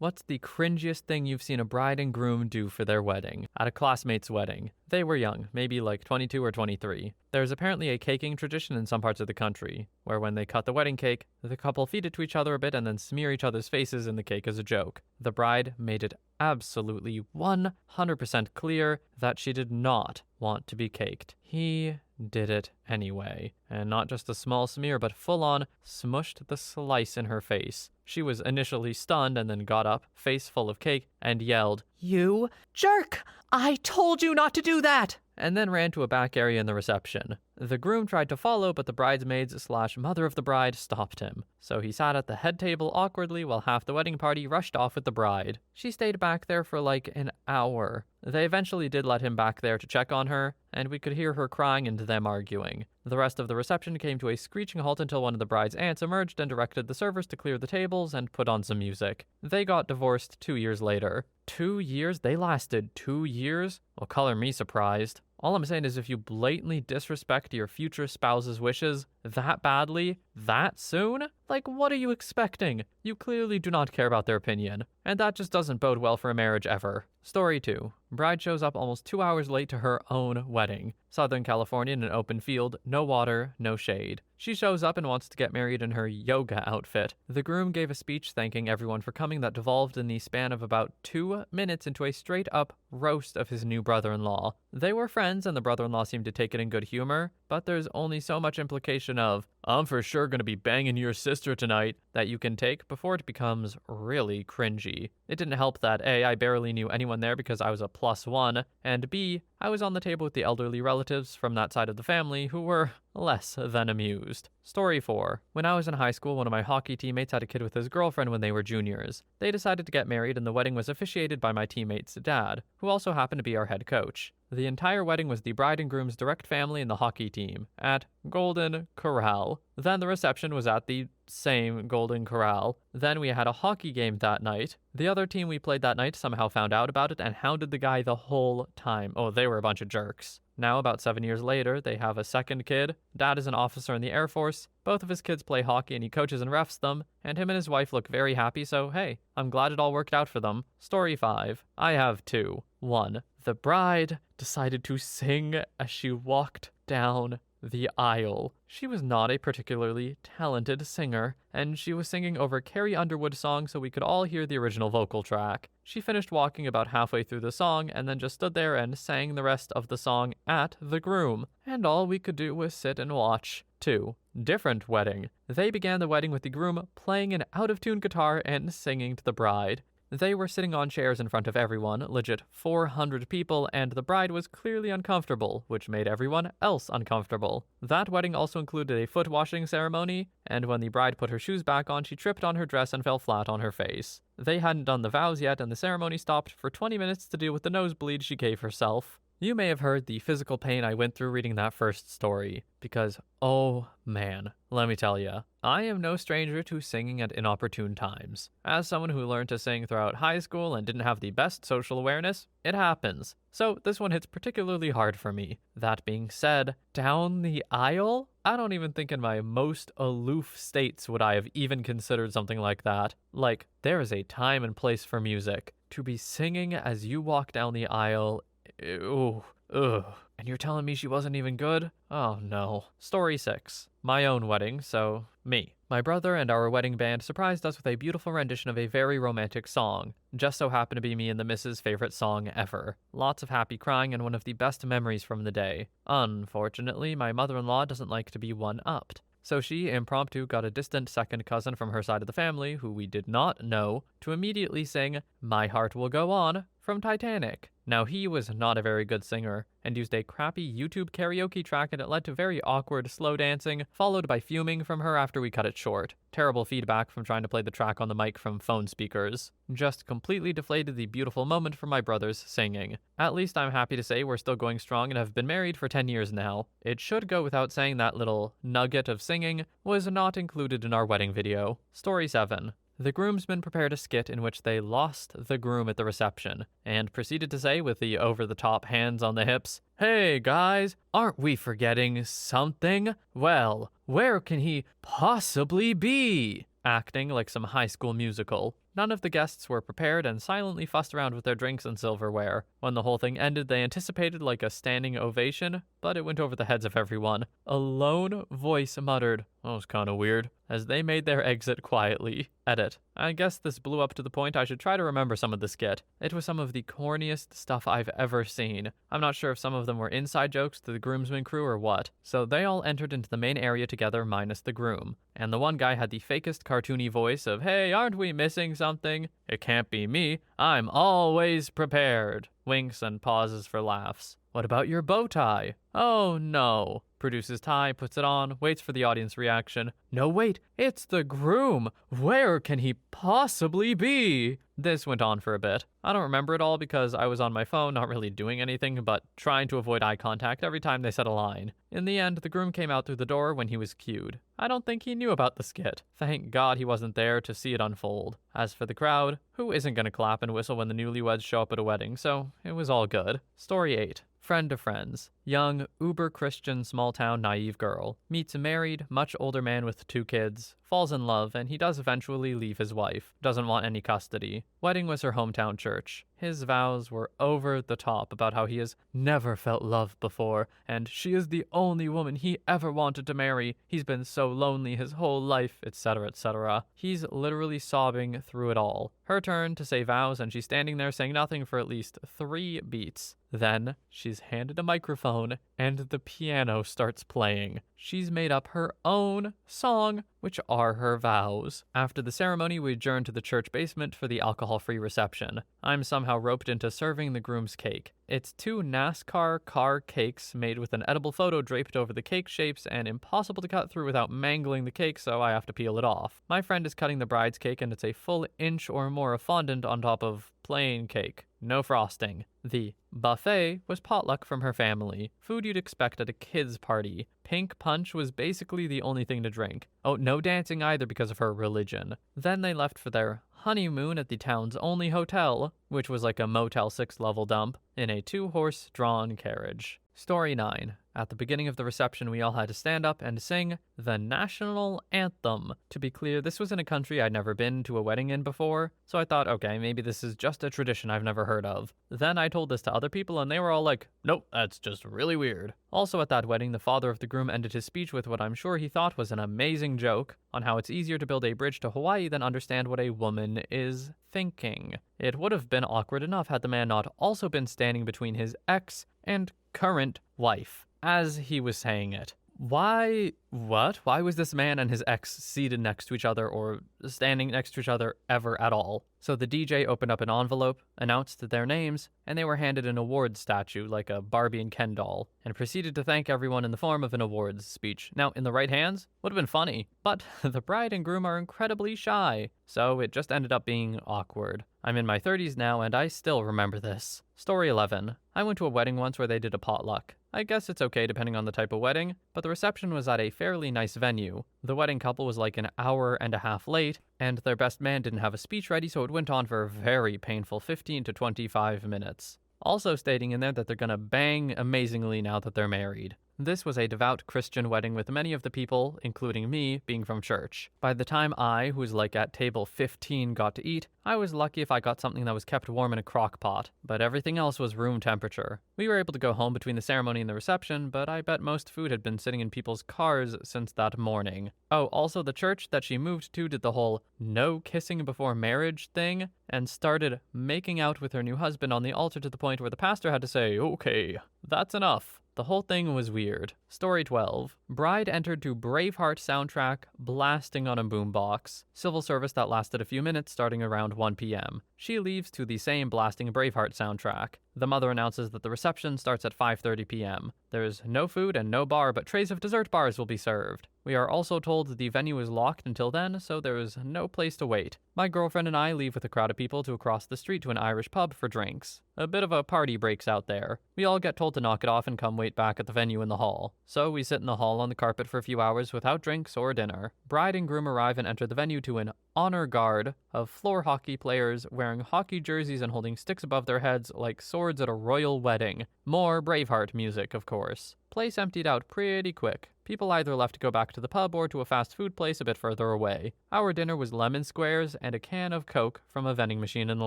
What's the cringiest thing you've seen a bride and groom do for their wedding? At a classmate's wedding. They were young, maybe like 22 or 23. There's apparently a caking tradition in some parts of the country, where when they cut the wedding cake, the couple feed it to each other a bit and then smear each other's faces in the cake as a joke. The bride made it absolutely 100% clear that she did not want to be caked. He did it anyway, and not just a small smear, but full-on smushed the slice in her face. She was initially stunned and then got up, face full of cake, and yelled, "You jerk! I told you not to do that!" and then ran to a back area in the reception. The groom tried to follow, but the bridesmaids/mother of the bride stopped him. So he sat at the head table awkwardly while half the wedding party rushed off with the bride. She stayed back there for like an hour. They eventually did let him back there to check on her, and we could hear her crying and them arguing. The rest of the reception came to a screeching halt until one of the bride's aunts emerged and directed the servers to clear the tables and put on some music. They got divorced 2 years later. 2 years? They lasted 2 years? Well, color me surprised. All I'm saying is if you blatantly disrespect your future spouse's wishes that badly, that soon, like what are you expecting? You clearly do not care about their opinion, and that just doesn't bode well for a marriage ever. Story 2. Bride shows up almost 2 hours late to her own wedding. Southern California in an open field, no water, no shade. She shows up and wants to get married in her yoga outfit. The groom gave a speech thanking everyone for coming that devolved in the span of about 2 minutes into a straight-up roast of his new brother-in-law. They were friends and the brother-in-law seemed to take it in good humor, but there's only so much implication of, "I'm for sure gonna be banging your sister tonight," that you can take before it becomes really cringy. It didn't help that A, I barely knew anyone there because I was a +1, and B, I was on the table with the elderly relatives from that side of the family who were less than amused. Story 4. When I was in high school, one of my hockey teammates had a kid with his girlfriend when they were juniors. They decided to get married and the wedding was officiated by my teammate's dad, who also happened to be our head coach. The entire wedding was the bride and groom's direct family and the hockey team at Golden Corral. Then the reception was at the same Golden Corral. Then we had a hockey game that night. The other team we played that night somehow found out about it and hounded the guy the whole time. Oh, they were a bunch of jerks. Now, about 7 years later, they have a second kid. Dad is an officer in the Air Force. Both of his kids play hockey and he coaches and refs them, and him and his wife look very happy, so hey, I'm glad it all worked out for them. Story 5. I have 2. 1. The bride decided to sing as she walked down the aisle. She was not a particularly talented singer, and she was singing over Carrie Underwood's song so we could all hear the original vocal track. She finished walking about halfway through the song and then just stood there and sang the rest of the song at the groom, and all we could do was sit and watch. 2. Different wedding. They began the wedding with the groom playing an out-of-tune guitar and singing to the bride. They were sitting on chairs in front of everyone, legit 400 people, and the bride was clearly uncomfortable, which made everyone else uncomfortable. That wedding also included a foot washing ceremony, and when the bride put her shoes back on, she tripped on her dress and fell flat on her face. They hadn't done the vows yet, and the ceremony stopped for 20 minutes to deal with the nosebleed she gave herself. You may have heard the physical pain I went through reading that first story, because, oh man, let me tell ya, I am no stranger to singing at inopportune times. As someone who learned to sing throughout high school and didn't have the best social awareness, it happens. So this one hits particularly hard for me. That being said, down the aisle? I don't even think in my most aloof states would I have even considered something like that. Like, there is a time and place for music. To be singing as you walk down the aisle, ew, ugh. And you're telling me she wasn't even good? Oh no. Story 6. My own wedding, so me. My brother and our wedding band surprised us with a beautiful rendition of a very romantic song. Just so happened to be me and the missus' favorite song ever. Lots of happy crying and one of the best memories from the day. Unfortunately, my mother-in-law doesn't like to be one-upped. So she impromptu got a distant second cousin from her side of the family, who we did not know, to immediately sing "My Heart Will Go On" from Titanic. Now he was not a very good singer, and used a crappy YouTube karaoke track, and it led to very awkward slow dancing, followed by fuming from her after we cut it short. Terrible feedback from trying to play the track on the mic from phone speakers. Just completely deflated the beautiful moment for my brother's singing. At least I'm happy to say we're still going strong and have been married for 10 years now. It should go without saying that little nugget of singing was not included in our wedding video. Story 7. The groomsmen prepared a skit in which they lost the groom at the reception, and proceeded to say with the over-the-top hands on the hips, "Hey guys, aren't we forgetting something? Well, where can he possibly be?" Acting like some high school musical. None of the guests were prepared and silently fussed around with their drinks and silverware. When the whole thing ended, they anticipated like a standing ovation, but it went over the heads of everyone. A lone voice muttered, "That was kinda weird," as they made their exit quietly. Edit. I guess this blew up to the point I should try to remember some of the skit. It was some of the corniest stuff I've ever seen. I'm not sure if some of them were inside jokes to the groomsmen crew or what. So they all entered into the main area together minus the groom. And the one guy had the fakest cartoony voice of, "Hey, aren't we missing something? It can't be me. I'm always prepared." Winks and pauses for laughs. "What about your bow tie?" "Oh no." Produces tie, puts it on, waits for the audience reaction. "No, wait, it's the groom. Where can he possibly be?" This went on for a bit. I don't remember it all because I was on my phone, not really doing anything, but trying to avoid eye contact every time they said a line. In the end, the groom came out through the door when he was cued. I don't think he knew about the skit. Thank God he wasn't there to see it unfold. As for the crowd, who isn't gonna clap and whistle when the newlyweds show up at a wedding, so it was all good. Story 8. Friend of friends. Young, uber-Christian, small-town, naive girl. Meets a married, much older man with 2 kids. Falls in love, and he does eventually leave his wife. Doesn't want any custody. Wedding was her hometown church. His vows were over the top about how he has never felt love before, and she is the only woman he ever wanted to marry. He's been so lonely his whole life, etc., etc. He's literally sobbing through it all. Her turn to say vows, and she's standing there saying nothing for at least 3 beats. Then, she's handed a microphone, and the piano starts playing. She's made up her own song, which are her vows. After the ceremony, we adjourn to the church basement for the alcohol-free reception. I'm somehow roped into serving the groom's cake. It's 2 NASCAR car cakes made with an edible photo draped over the cake shapes and impossible to cut through without mangling the cake, so I have to peel it off. My friend is cutting the bride's cake, and it's a full inch or more of fondant on top of plain cake. No frosting. The buffet was potluck from her family. Food you'd expect at a kid's party. Pink punch was basically the only thing to drink. Oh, no dancing either because of her religion. Then they left for their honeymoon at the town's only hotel, which was like a Motel 6 level dump, in a 2-horse drawn carriage. Story 9. At the beginning of the reception, we all had to stand up and sing the national anthem. To be clear, this was in a country I'd never been to a wedding in before, so I thought, okay, maybe this is just a tradition I've never heard of. Then I told this to other people, and they were all like, "Nope, that's just really weird." Also at that wedding, the father of the groom ended his speech with what I'm sure he thought was an amazing joke on how it's easier to build a bridge to Hawaii than understand what a woman is thinking. It would have been awkward enough had the man not also been standing between his ex and current wife as he was saying it. Why was this man and his ex seated next to each other or standing next to each other ever at all? So the DJ opened up an envelope, announced their names, and they were handed an awards statue like a Barbie and Ken doll, and proceeded to thank everyone in the form of an awards speech. Now, in the right hands, would have been funny, but the bride and groom are incredibly shy, so it just ended up being awkward. I'm in my 30s now, and I still remember this. Story 11. I went to a wedding once where they did a potluck. I guess it's okay depending on the type of wedding, but the reception was at a fairly nice venue. The wedding couple was like an hour and a half late, and their best man didn't have a speech ready, so it went on for a very painful 15 to 25 minutes. Also stating in there that they're gonna bang amazingly now that they're married. This was a devout Christian wedding with many of the people, including me, being from church. By the time I, who was like at table 15, got to eat, I was lucky if I got something that was kept warm in a crock pot, but everything else was room temperature. We were able to go home between the ceremony and the reception, but I bet most food had been sitting in people's cars since that morning. Oh, also the church that she moved to did the whole no kissing before marriage thing, and started making out with her new husband on the altar to the point where the pastor had to say, "Okay, that's enough." The whole thing was weird. Story 12. Bride entered to Braveheart soundtrack blasting on a boombox. Civil service that lasted a few minutes starting around 1 p.m. She leaves to the same blasting Braveheart soundtrack. The mother announces that the reception starts at 5:30 p.m. There's no food and no bar, but trays of dessert bars will be served. We are also told the venue is locked until then, so there is no place to wait. My girlfriend and I leave with a crowd of people to across the street to an Irish pub for drinks. A bit of a party breaks out there. We all get told to knock it off and come wait back at the venue in the hall. So we sit in the hall on the carpet for a few hours without drinks or dinner. Bride and groom arrive and enter the venue to an honor guard of floor hockey players wearing hockey jerseys and holding sticks above their heads like swords at a royal wedding. More Braveheart music, of course. Place emptied out pretty quick. People either left to go back to the pub or to a fast food place a bit further away. Our dinner was lemon squares and a can of Coke from a vending machine in the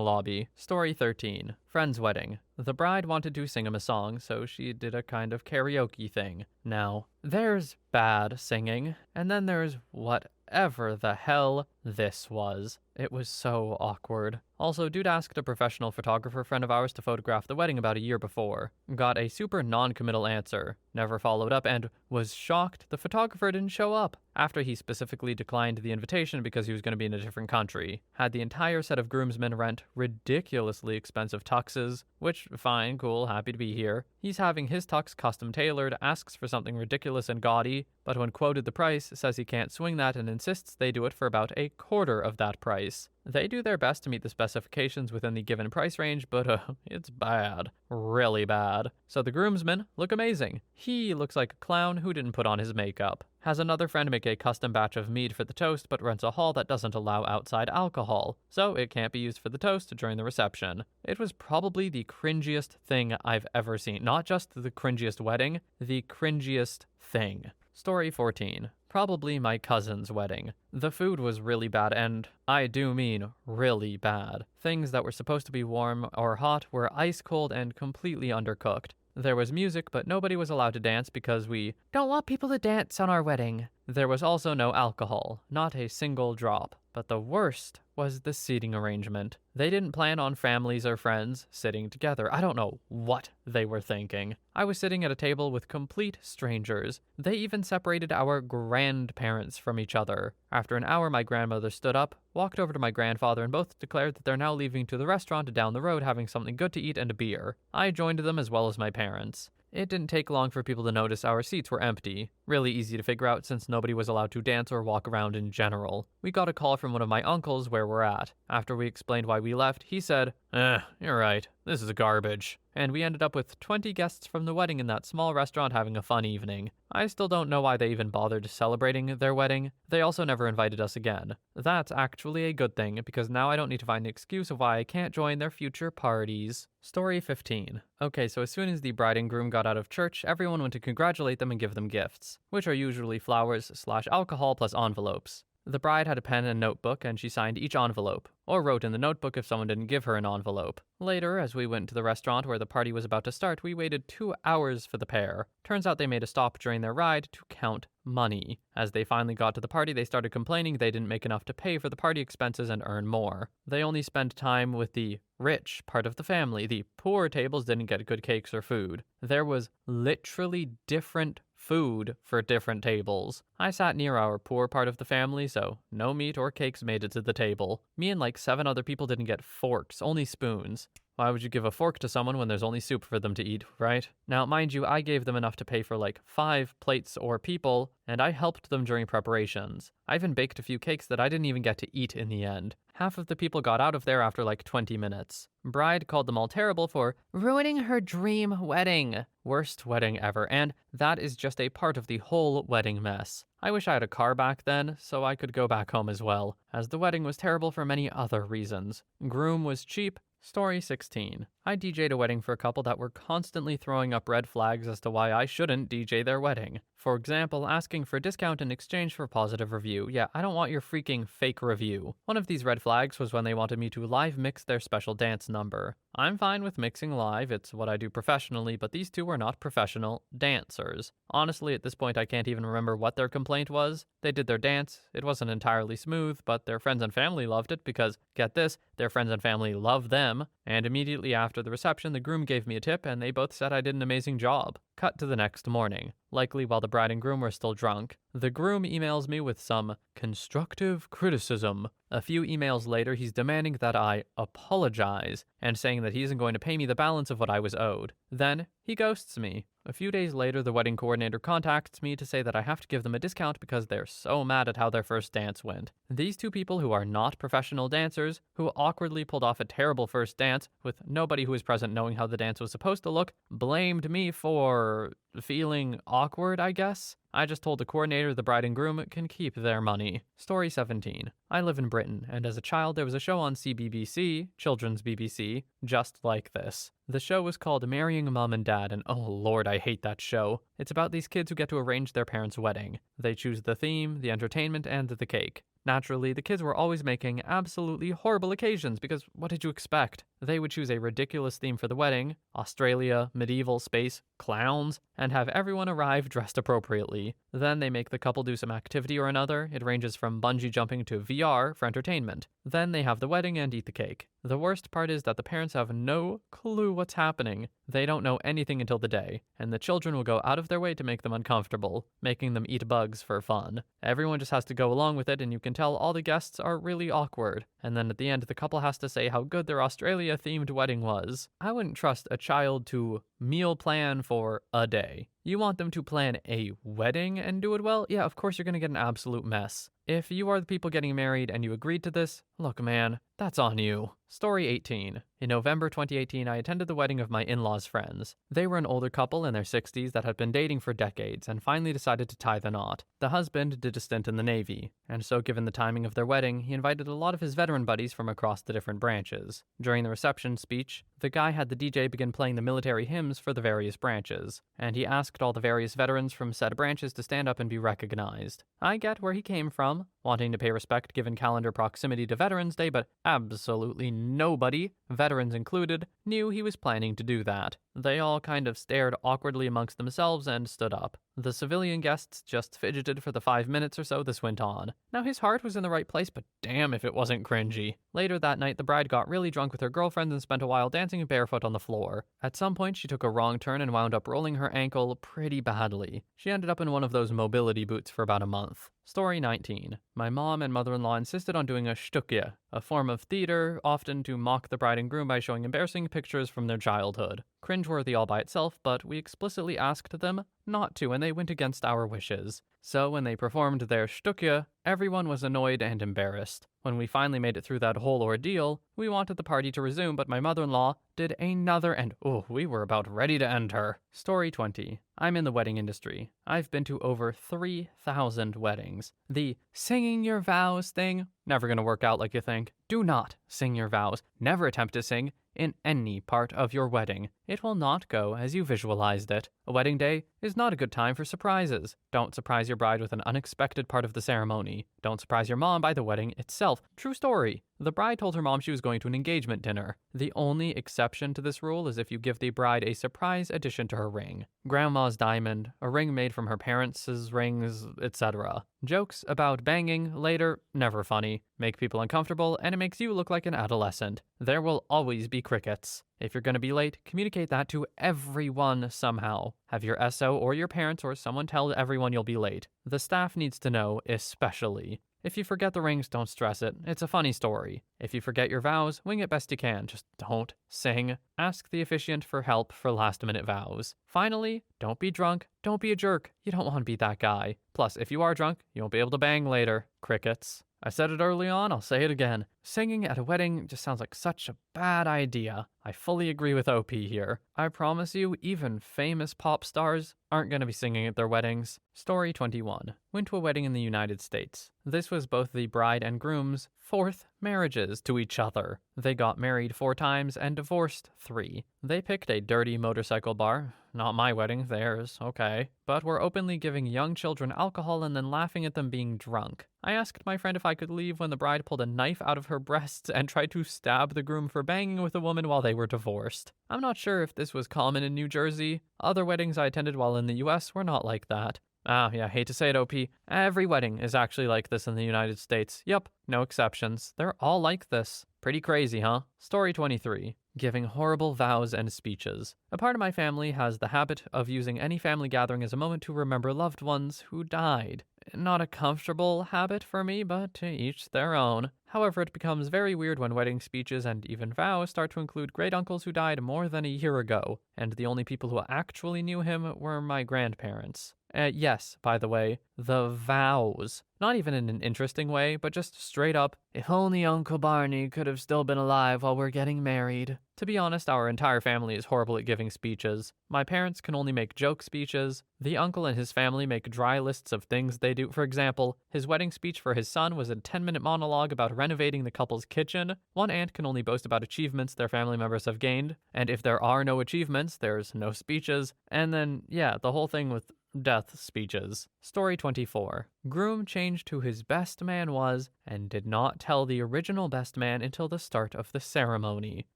lobby. Story 13. Friend's wedding. The bride wanted to sing him a song, so she did a kind of karaoke thing. Now, there's bad singing, and then there's whatever the hell this was. It was so awkward. Also, dude asked a professional photographer friend of ours to photograph the wedding about a year before. Got a super non-committal answer. Never followed up and was shocked the photographer didn't show up after he specifically declined the invitation because he was going to be in a different country. Had the entire set of groomsmen rent ridiculously expensive tuxes, which, fine, cool, happy to be here. He's having his tux custom tailored, asks for something ridiculous and gaudy, but when quoted the price, says he can't swing that and insists they do it for about a quarter of that price. They do their best to meet the specifications within the given price range, but it's bad. Really bad. So the groomsmen look amazing. He looks like a clown who didn't put on his makeup. Has another friend make a custom batch of mead for the toast, but rents a hall that doesn't allow outside alcohol, so it can't be used for the toast during the reception. It was probably the cringiest thing I've ever seen. Not just the cringiest wedding, the cringiest thing. Story 14. Probably my cousin's wedding. The food was really bad, and I do mean really bad. Things that were supposed to be warm or hot were ice cold and completely undercooked. There was music, but nobody was allowed to dance because we don't want people to dance on our wedding. There was also no alcohol, not a single drop. But the worst was the seating arrangement. They didn't plan on families or friends sitting together. I don't know what they were thinking. I was sitting at a table with complete strangers. They even separated our grandparents from each other. After an hour, my grandmother stood up, walked over to my grandfather, and both declared that they're now leaving to the restaurant down the road having something good to eat and a beer. I joined them as well as my parents. It didn't take long for people to notice our seats were empty. Really easy to figure out since nobody was allowed to dance or walk around in general. We got a call from one of my uncles where we're at. After we explained why we left, he said, you're right, this is garbage. And we ended up with 20 guests from the wedding in that small restaurant having a fun evening. I still don't know why they even bothered celebrating their wedding. They also never invited us again. That's actually a good thing, because now I don't need to find an excuse of why I can't join their future parties. Story 15. Okay, so as soon as the bride and groom got out of church, everyone went to congratulate them and give them gifts, which are usually flowers/alcohol plus envelopes. The bride had a pen and notebook, and she signed each envelope, or wrote in the notebook if someone didn't give her an envelope. Later, as we went to the restaurant where the party was about to start, we waited 2 hours for the pair. Turns out they made a stop during their ride to count money. As they finally got to the party, they started complaining they didn't make enough to pay for the party expenses and earn more. They only spent time with the rich part of the family. The poor tables didn't get good cakes or food. There was literally different food for different tables. I sat near our poor part of the family, so no meat or cakes made it to the table. Me and like 7 other people didn't get forks, only spoons. Why would you give a fork to someone when there's only soup for them to eat, right? Now, mind you, I gave them enough to pay for like 5 plates or people, and I helped them during preparations. I even baked a few cakes that I didn't even get to eat in the end. Half of the people got out of there after like 20 minutes. Bride called them all terrible for ruining her dream wedding. Worst wedding ever, and that is just a part of the whole wedding mess. I wish I had a car back then, so I could go back home as well, as the wedding was terrible for many other reasons. Groom was cheap. Story 16. I DJ'd a wedding for a couple that were constantly throwing up red flags as to why I shouldn't DJ their wedding. For example, asking for a discount in exchange for a positive review. Yeah, I don't want your freaking fake review. One of these red flags was when they wanted me to live mix their special dance number. I'm fine with mixing live, it's what I do professionally, but these two were not professional dancers. Honestly, at this point I can't even remember what their complaint was. They did their dance, it wasn't entirely smooth, but their friends and family loved it because, get this, their friends and family love them. And immediately after the reception, the groom gave me a tip, and they both said I did an amazing job. Cut to the next morning, likely while the bride and groom were still drunk. The groom emails me with some constructive criticism. A few emails later, he's demanding that I apologize, and saying that he isn't going to pay me the balance of what I was owed. Then, he ghosts me. A few days later, the wedding coordinator contacts me to say that I have to give them a discount because they're so mad at how their first dance went. These two people who are not professional dancers, who awkwardly pulled off a terrible first dance, with nobody who was present knowing how the dance was supposed to look, blamed me for feeling awkward, I guess. I just told the coordinator the bride and groom can keep their money. Story 17. I live in Britain, and as a child there was a show on CBBC, children's BBC, just like this. The show was called Marrying Mom and Dad, and oh lord, I hate that show. It's about these kids who get to arrange their parents' wedding. They choose the theme, the entertainment, and the cake. Naturally, the kids were always making absolutely horrible occasions because what did you expect? They would choose a ridiculous theme for the wedding, Australia, medieval, space, clowns, and have everyone arrive dressed appropriately. Then they make the couple do some activity or another. It ranges from bungee jumping to VR for entertainment. Then they have the wedding and eat the cake. The worst part is that the parents have no clue what's happening. They don't know anything until the day, and the children will go out of their way to make them uncomfortable, making them eat bugs for fun. Everyone just has to go along with it, and you can tell all the guests are really awkward. And then at the end, the couple has to say how good their Australia-themed wedding was. I wouldn't trust a child to meal plan for a day. You want them to plan a wedding and do it well? Yeah, of course you're going to get an absolute mess. If you are the people getting married and you agreed to this, look man, that's on you. Story 18. In November 2018, I attended the wedding of my in-laws' friends. They were an older couple in their 60s that had been dating for decades and finally decided to tie the knot. The husband did a stint in the Navy, and so given the timing of their wedding, he invited a lot of his veteran buddies from across the different branches. During the reception speech, the guy had the DJ begin playing the military hymns for the various branches, and he asked all the various veterans from said branches to stand up and be recognized. I get where he came from, wanting to pay respect given calendar proximity to Veterans Day, but absolutely nobody, veterans included, knew he was planning to do that. They all kind of stared awkwardly amongst themselves and stood up. The civilian guests just fidgeted for the 5 minutes or so this went on. Now his heart was in the right place, but damn if it wasn't cringy. Later that night, the bride got really drunk with her girlfriends and spent a while dancing barefoot on the floor. At some point, she took a wrong turn and wound up rolling her ankle pretty badly. She ended up in one of those mobility boots for about a month. Story 19. My mom and mother-in-law insisted on doing a shtukje, a form of theater, often to mock the bride and groom by showing embarrassing pictures from their childhood. Cringeworthy all by itself, but we explicitly asked them not to, and they went against our wishes. So when they performed their shtukje, everyone was annoyed and embarrassed. When we finally made it through that whole ordeal, we wanted the party to resume, but my mother-in-law did another, and we were about ready to end her. Story 20. I'm in the wedding industry. I've been to over 3,000 weddings. The singing your vows thing, never gonna work out like you think. Do not sing your vows. Never attempt to sing in any part of your wedding. It will not go as you visualized it. A wedding day is not a good time for surprises. Don't surprise your bride with an unexpected part of the ceremony. Don't surprise your mom by the wedding itself. True story. The bride told her mom she was going to an engagement dinner. The only exception to this rule is if you give the bride a surprise addition to her ring. Grandma's diamond, a ring made from her parents' rings, etc. Jokes about banging later, never funny. Make people uncomfortable, and it makes you look like an adolescent. There will always be crickets. If you're going to be late, communicate that to everyone somehow. Have your SO or your parents or someone tell everyone you'll be late. The staff needs to know, especially. If you forget the rings, don't stress it. It's a funny story. If you forget your vows, wing it best you can. Just don't sing. Ask the officiant for help for last-minute vows. Finally, don't be drunk. Don't be a jerk. You don't want to be that guy. Plus, if you are drunk, you won't be able to bang later. Crickets. I said it early on, I'll say it again. Singing at a wedding just sounds like such a bad idea. I fully agree with OP here. I promise you, even famous pop stars aren't going to be singing at their weddings. Story 21. Went to a wedding in the United States. This was both the bride and groom's 4th marriages to each other. They got married 4 times and divorced 3. They picked a dirty motorcycle bar. Not my wedding, theirs, okay. But were openly giving young children alcohol and then laughing at them being drunk. I asked my friend if I could leave when the bride pulled a knife out of her breasts and tried to stab the groom for banging with a woman while they were divorced. I'm not sure if this was common in New Jersey. Other weddings I attended while in the US were not like that. Yeah, hate to say it, OP. Every wedding is actually like this in the United States. Yup, no exceptions. They're all like this. Pretty crazy, huh? Story 23. Giving horrible vows and speeches. A part of my family has the habit of using any family gathering as a moment to remember loved ones who died. Not a comfortable habit for me, but to each their own. However, it becomes very weird when wedding speeches and even vows start to include great uncles who died more than a year ago, and the only people who actually knew him were my grandparents. Yes, by the way, the vows. Not even in an interesting way, but just straight up, if only Uncle Barney could have still been alive while we're getting married. To be honest, our entire family is horrible at giving speeches. My parents can only make joke speeches. The uncle and his family make dry lists of things they do. For example, his wedding speech for his son was a 10-minute monologue about renovating the couple's kitchen. One aunt can only boast about achievements their family members have gained, and if there are no achievements, there's no speeches. And then, yeah, the whole thing with death speeches. Story 24. Groom changed who his best man was and did not tell the original best man until the start of the ceremony.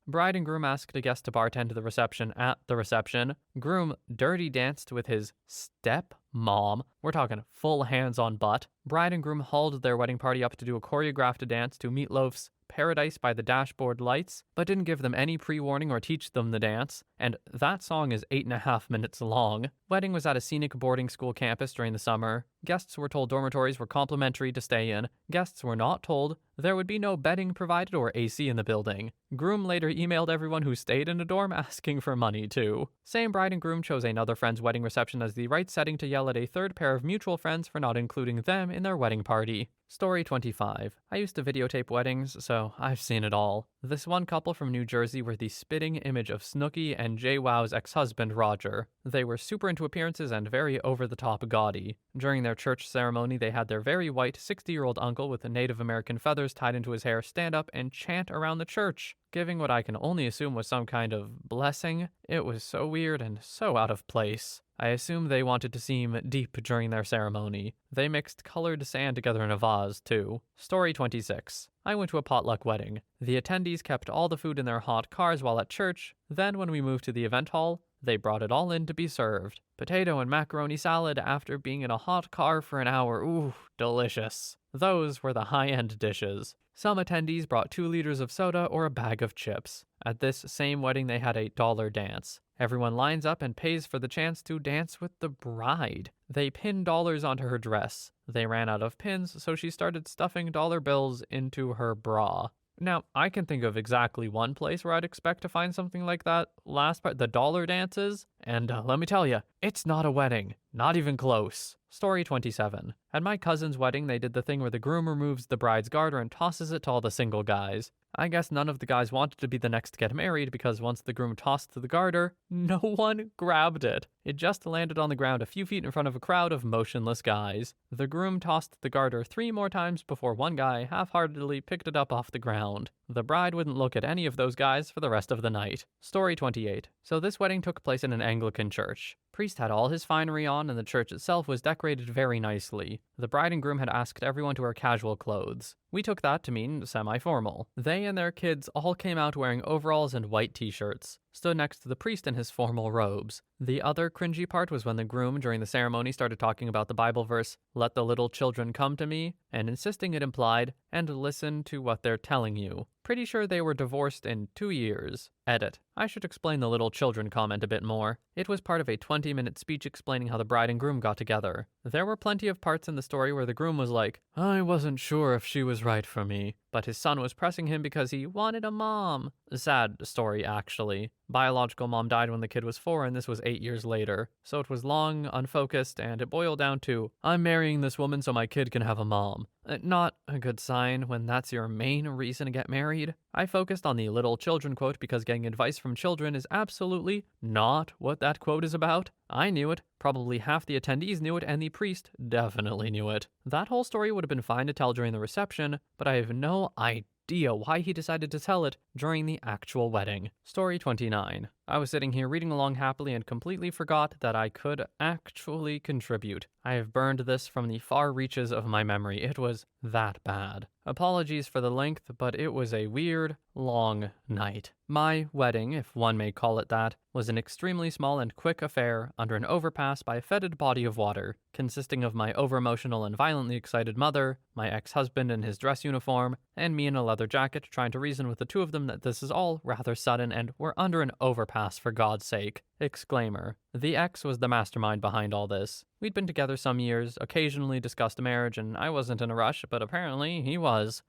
Bride and groom asked a guest to bartend the reception at the reception. Groom dirty danced with his step-mom. We're talking full hands on butt. Bride and groom hauled their wedding party up to do a choreographed dance to Meatloaf's Paradise by the Dashboard Lights, but didn't give them any pre-warning or teach them the dance, and that song is 8.5 minutes long. Wedding was at a scenic boarding school campus during the summer. Guests were told dormitories were complimentary to stay in. Guests were not told there would be no bedding provided or AC in the building. Groom later emailed everyone who stayed in a dorm asking for money, too. Same bride and groom chose another friend's wedding reception as the right setting to yell at a third pair of mutual friends for not including them in their wedding party. Story 25. I used to videotape weddings, so I've seen it all. This one couple from New Jersey were the spitting image of Snooki and JWoww's ex-husband, Roger. They were super into appearances and very over-the-top gaudy. During their church ceremony, they had their very white 60-year-old uncle with Native American feathers tied into his hair stand up and chant around the church, giving what I can only assume was some kind of blessing. It was so weird and so out of place. I assume they wanted to seem deep during their ceremony. They mixed colored sand together in a vase, too. Story 26. I went to a potluck wedding. The attendees kept all the food in their hot cars while at church. Then, when we moved to the event hall, they brought it all in to be served. Potato and macaroni salad after being in a hot car for an hour. Ooh, delicious. Those were the high-end dishes. Some attendees brought 2 liters of soda or a bag of chips. At this same wedding, they had a dollar dance. Everyone lines up and pays for the chance to dance with the bride. They pin dollars onto her dress. They ran out of pins, so she started stuffing dollar bills into her bra. Now, I can think of exactly one place where I'd expect to find something like that. Last part, the dollar dances. And let me tell you, it's not a wedding. Not even close. Story 27. At my cousin's wedding, they did the thing where the groom removes the bride's garter and tosses it to all the single guys. I guess none of the guys wanted to be the next to get married because once the groom tossed the garter, no one grabbed it. It just landed on the ground a few feet in front of a crowd of motionless guys. The groom tossed the garter 3 more times before one guy half-heartedly picked it up off the ground. The bride wouldn't look at any of those guys for the rest of the night. Story 28. So this wedding took place in an Anglican church. Priest had all his finery on and the church itself was decorated very nicely. The bride and groom had asked everyone to wear casual clothes. We took that to mean semi-formal. They and their kids all came out wearing overalls and white t-shirts, stood next to the priest in his formal robes. The other cringy part was when the groom during the ceremony started talking about the Bible verse, "Let the little children come to me," and insisting it implied, "and listen to what they're telling you." Pretty sure they were divorced in 2 years. Edit. I should explain the little children comment a bit more. It was part of a 20-minute speech explaining how the bride and groom got together. There were plenty of parts in the story where the groom was like, "I wasn't sure if she was right for me," but his son was pressing him because he wanted a mom. Sad story, actually. Biological mom died when the kid was 4, and this was 8 years later. So it was long, unfocused, and it boiled down to, "I'm marrying this woman so my kid can have a mom." Not a good sign when that's your main reason to get married. I focused on the little children quote because getting advice from children is absolutely not what that quote is about. I knew it, probably half the attendees knew it, and the priest definitely knew it. That whole story would have been fine to tell during the reception, but I have no idea why he decided to tell it during the actual wedding. Story 29. I was sitting here reading along happily and completely forgot that I could actually contribute. I have burned this from the far reaches of my memory. It was that bad. Apologies for the length, but it was a weird, long night. My wedding, if one may call it that, was an extremely small and quick affair under an overpass by a fetid body of water, consisting of my over-emotional and violently excited mother, my ex-husband in his dress uniform, and me in a leather jacket trying to reason with the two of them that this is all rather sudden and we're under an overpass for God's sake. Exclaimer. The ex was the mastermind behind all this. We'd been together some years, occasionally discussed marriage, and I wasn't in a rush, but apparently he was.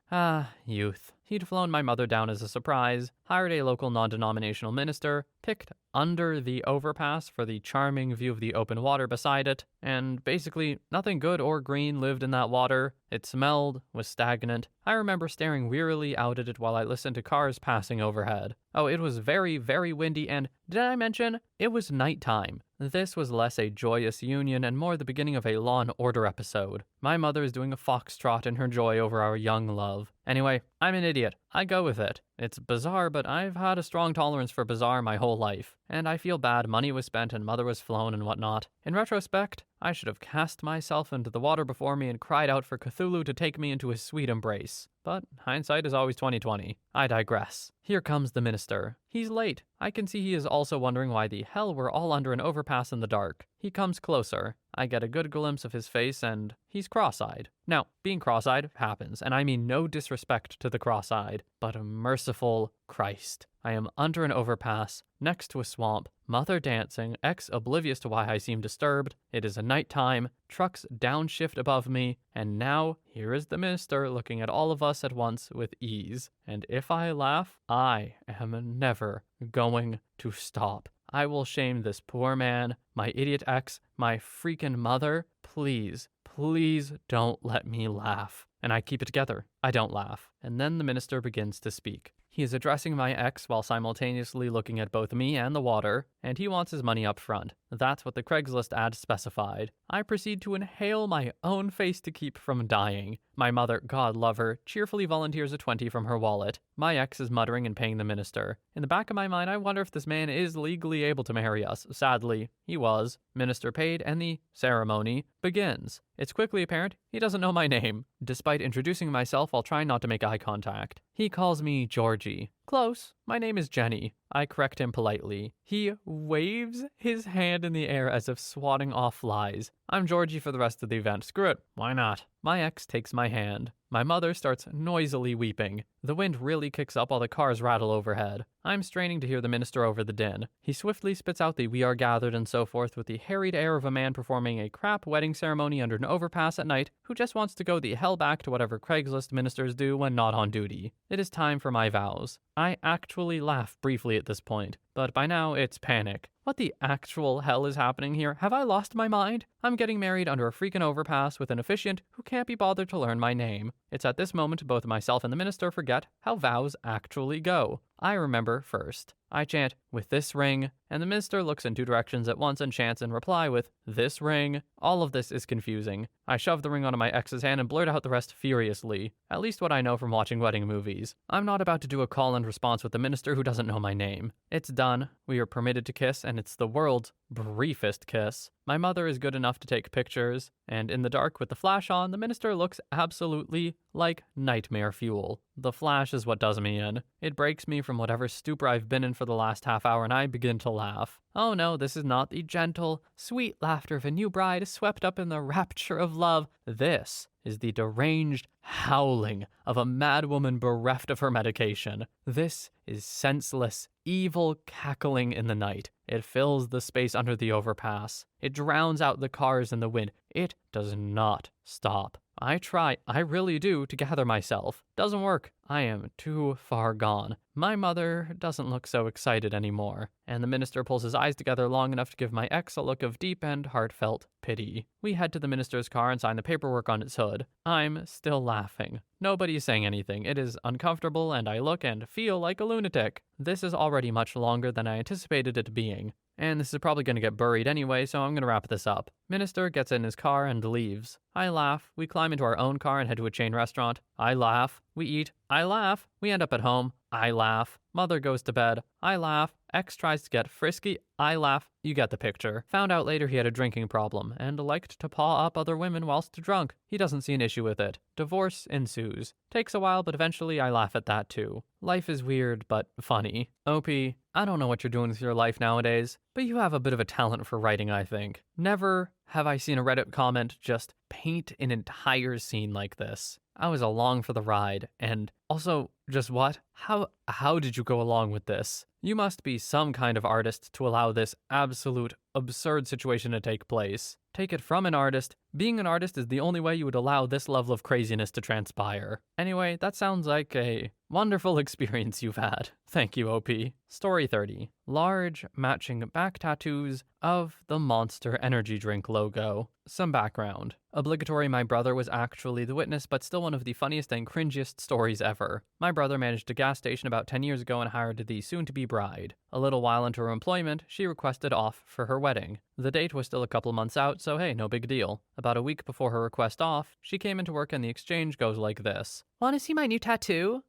Youth. He'd flown my mother down as a surprise, hired a local non-denominational minister, picked under the overpass for the charming view of the open water beside it, and basically nothing good or green lived in that water. It smelled, was stagnant. I remember staring wearily out at it while I listened to cars passing overhead. Oh, it was very, very windy, and did I mention it was nighttime? This was less a joyous union and more the beginning of a Law and Order episode. My mother is doing a foxtrot in her joy over our young love. Anyway, I'm an idiot. I go with it. It's bizarre, but I've had a strong tolerance for bizarre my whole life. And I feel bad money was spent and mother was flown and whatnot. In retrospect, I should have cast myself into the water before me and cried out for Cthulhu to take me into his sweet embrace. But hindsight is always 20/20. I digress. Here comes the minister. He's late. I can see he is also wondering why the hell we're all under an overpass in the dark. He comes closer. I get a good glimpse of his face and he's cross-eyed. Now, being cross-eyed happens, and I mean no disrespect to the cross-eyed, but a merciful Christ. I am under an overpass, next to a swamp, mother dancing, ex oblivious to why I seem disturbed. It is a nighttime, trucks downshift above me, and now here is the minister looking at all of us at once with ease. And if I laugh, I am never going to stop. I will shame this poor man, my idiot ex, my freaking mother. Please, please don't let me laugh. And I keep it together. I don't laugh. And then the minister begins to speak. He is addressing my ex while simultaneously looking at both me and the water, and he wants his money up front. That's what the Craigslist ad specified. I proceed to inhale my own face to keep from dying. My mother, God love her, cheerfully volunteers a 20 from her wallet. My ex is muttering and paying the minister. In the back of my mind, I wonder if this man is legally able to marry us. Sadly, he was. Minister paid, and the ceremony begins. It's quickly apparent he doesn't know my name. Despite introducing myself, I'll try not to make eye contact. He calls me Georgie. Close. My name is Jenny. I correct him politely. He waves his hand in the air as if swatting off flies. I'm Georgie for the rest of the event. Screw it. Why not? My ex takes my hand. My mother starts noisily weeping. The wind really kicks up while the cars rattle overhead. I'm straining to hear the minister over the din. He swiftly spits out the "we are gathered" and so forth with the harried air of a man performing a crap wedding ceremony under an overpass at night who just wants to go the hell back to whatever Craigslist ministers do when not on duty. It is time for my vows. I actually laugh briefly at this point, but by now it's panic. What the actual hell is happening here? Have I lost my mind? I'm getting married under a freaking overpass with an officiant who can't be bothered to learn my name. It's at this moment both myself and the minister forget how vows actually go. I remember first. I chant, "with this ring," and the minister looks in two directions at once and chants in reply with, "this ring." All of this is confusing. I shove the ring onto my ex's hand and blurt out the rest furiously. At least what I know from watching wedding movies. I'm not about to do a call and response with the minister who doesn't know my name. It's done. We are permitted to kiss, and it's the world's briefest kiss. My mother is good enough to take pictures, and in the dark with the flash on, the minister looks absolutely like nightmare fuel. The flash is what does me in. It breaks me from whatever stupor I've been in for the last half hour, and I begin to laugh. Oh no, this is not the gentle, sweet laughter of a new bride swept up in the rapture of love. This is the deranged howling of a mad woman bereft of her medication. This is senseless, evil cackling in the night. It fills the space under the overpass. It drowns out the cars and the wind. It does not stop. I try, I really do, to gather myself. Doesn't work. I am too far gone. My mother doesn't look so excited anymore, and the minister pulls his eyes together long enough to give my ex a look of deep and heartfelt pity. We head to the minister's car and sign the paperwork on its hood. I'm still laughing. Nobody is saying anything. It is uncomfortable, and I look and feel like a lunatic. This is already much longer than I anticipated it being. And this is probably going to get buried anyway, so I'm going to wrap this up. Minister gets in his car and leaves. I laugh. We climb into our own car and head to a chain restaurant. I laugh. We eat. I laugh. We end up at home. I laugh. Mother goes to bed. I laugh. Ex tries to get frisky. I laugh. You get the picture. Found out later he had a drinking problem and liked to paw up other women whilst drunk. He doesn't see an issue with it. Divorce ensues. Takes a while, but eventually I laugh at that too. Life is weird, but funny. OP, I don't know what you're doing with your life nowadays, but you have a bit of a talent for writing, I think. Never have I seen a Reddit comment just paint an entire scene like this. I was along for the ride, and also, just what? How did you go along with this? You must be some kind of artist to allow this absolute absurd situation to take place. take it from an artist. Being an artist is the only way you would allow this level of craziness to transpire. Anyway, that sounds like a wonderful experience you've had. Thank you, OP. Story 30. Large, matching back tattoos of the Monster Energy Drink logo. Some background. Obligatory, my brother was actually the witness, but still one of the funniest and cringiest stories ever. My brother managed a gas station about 10 years ago and hired the soon-to-be bride. A little while into her employment, she requested off for her wedding. The date was still a couple months out, so hey, no big deal. About a week before her request off, she came into work and the exchange goes like this. "Want to see my new tattoo?"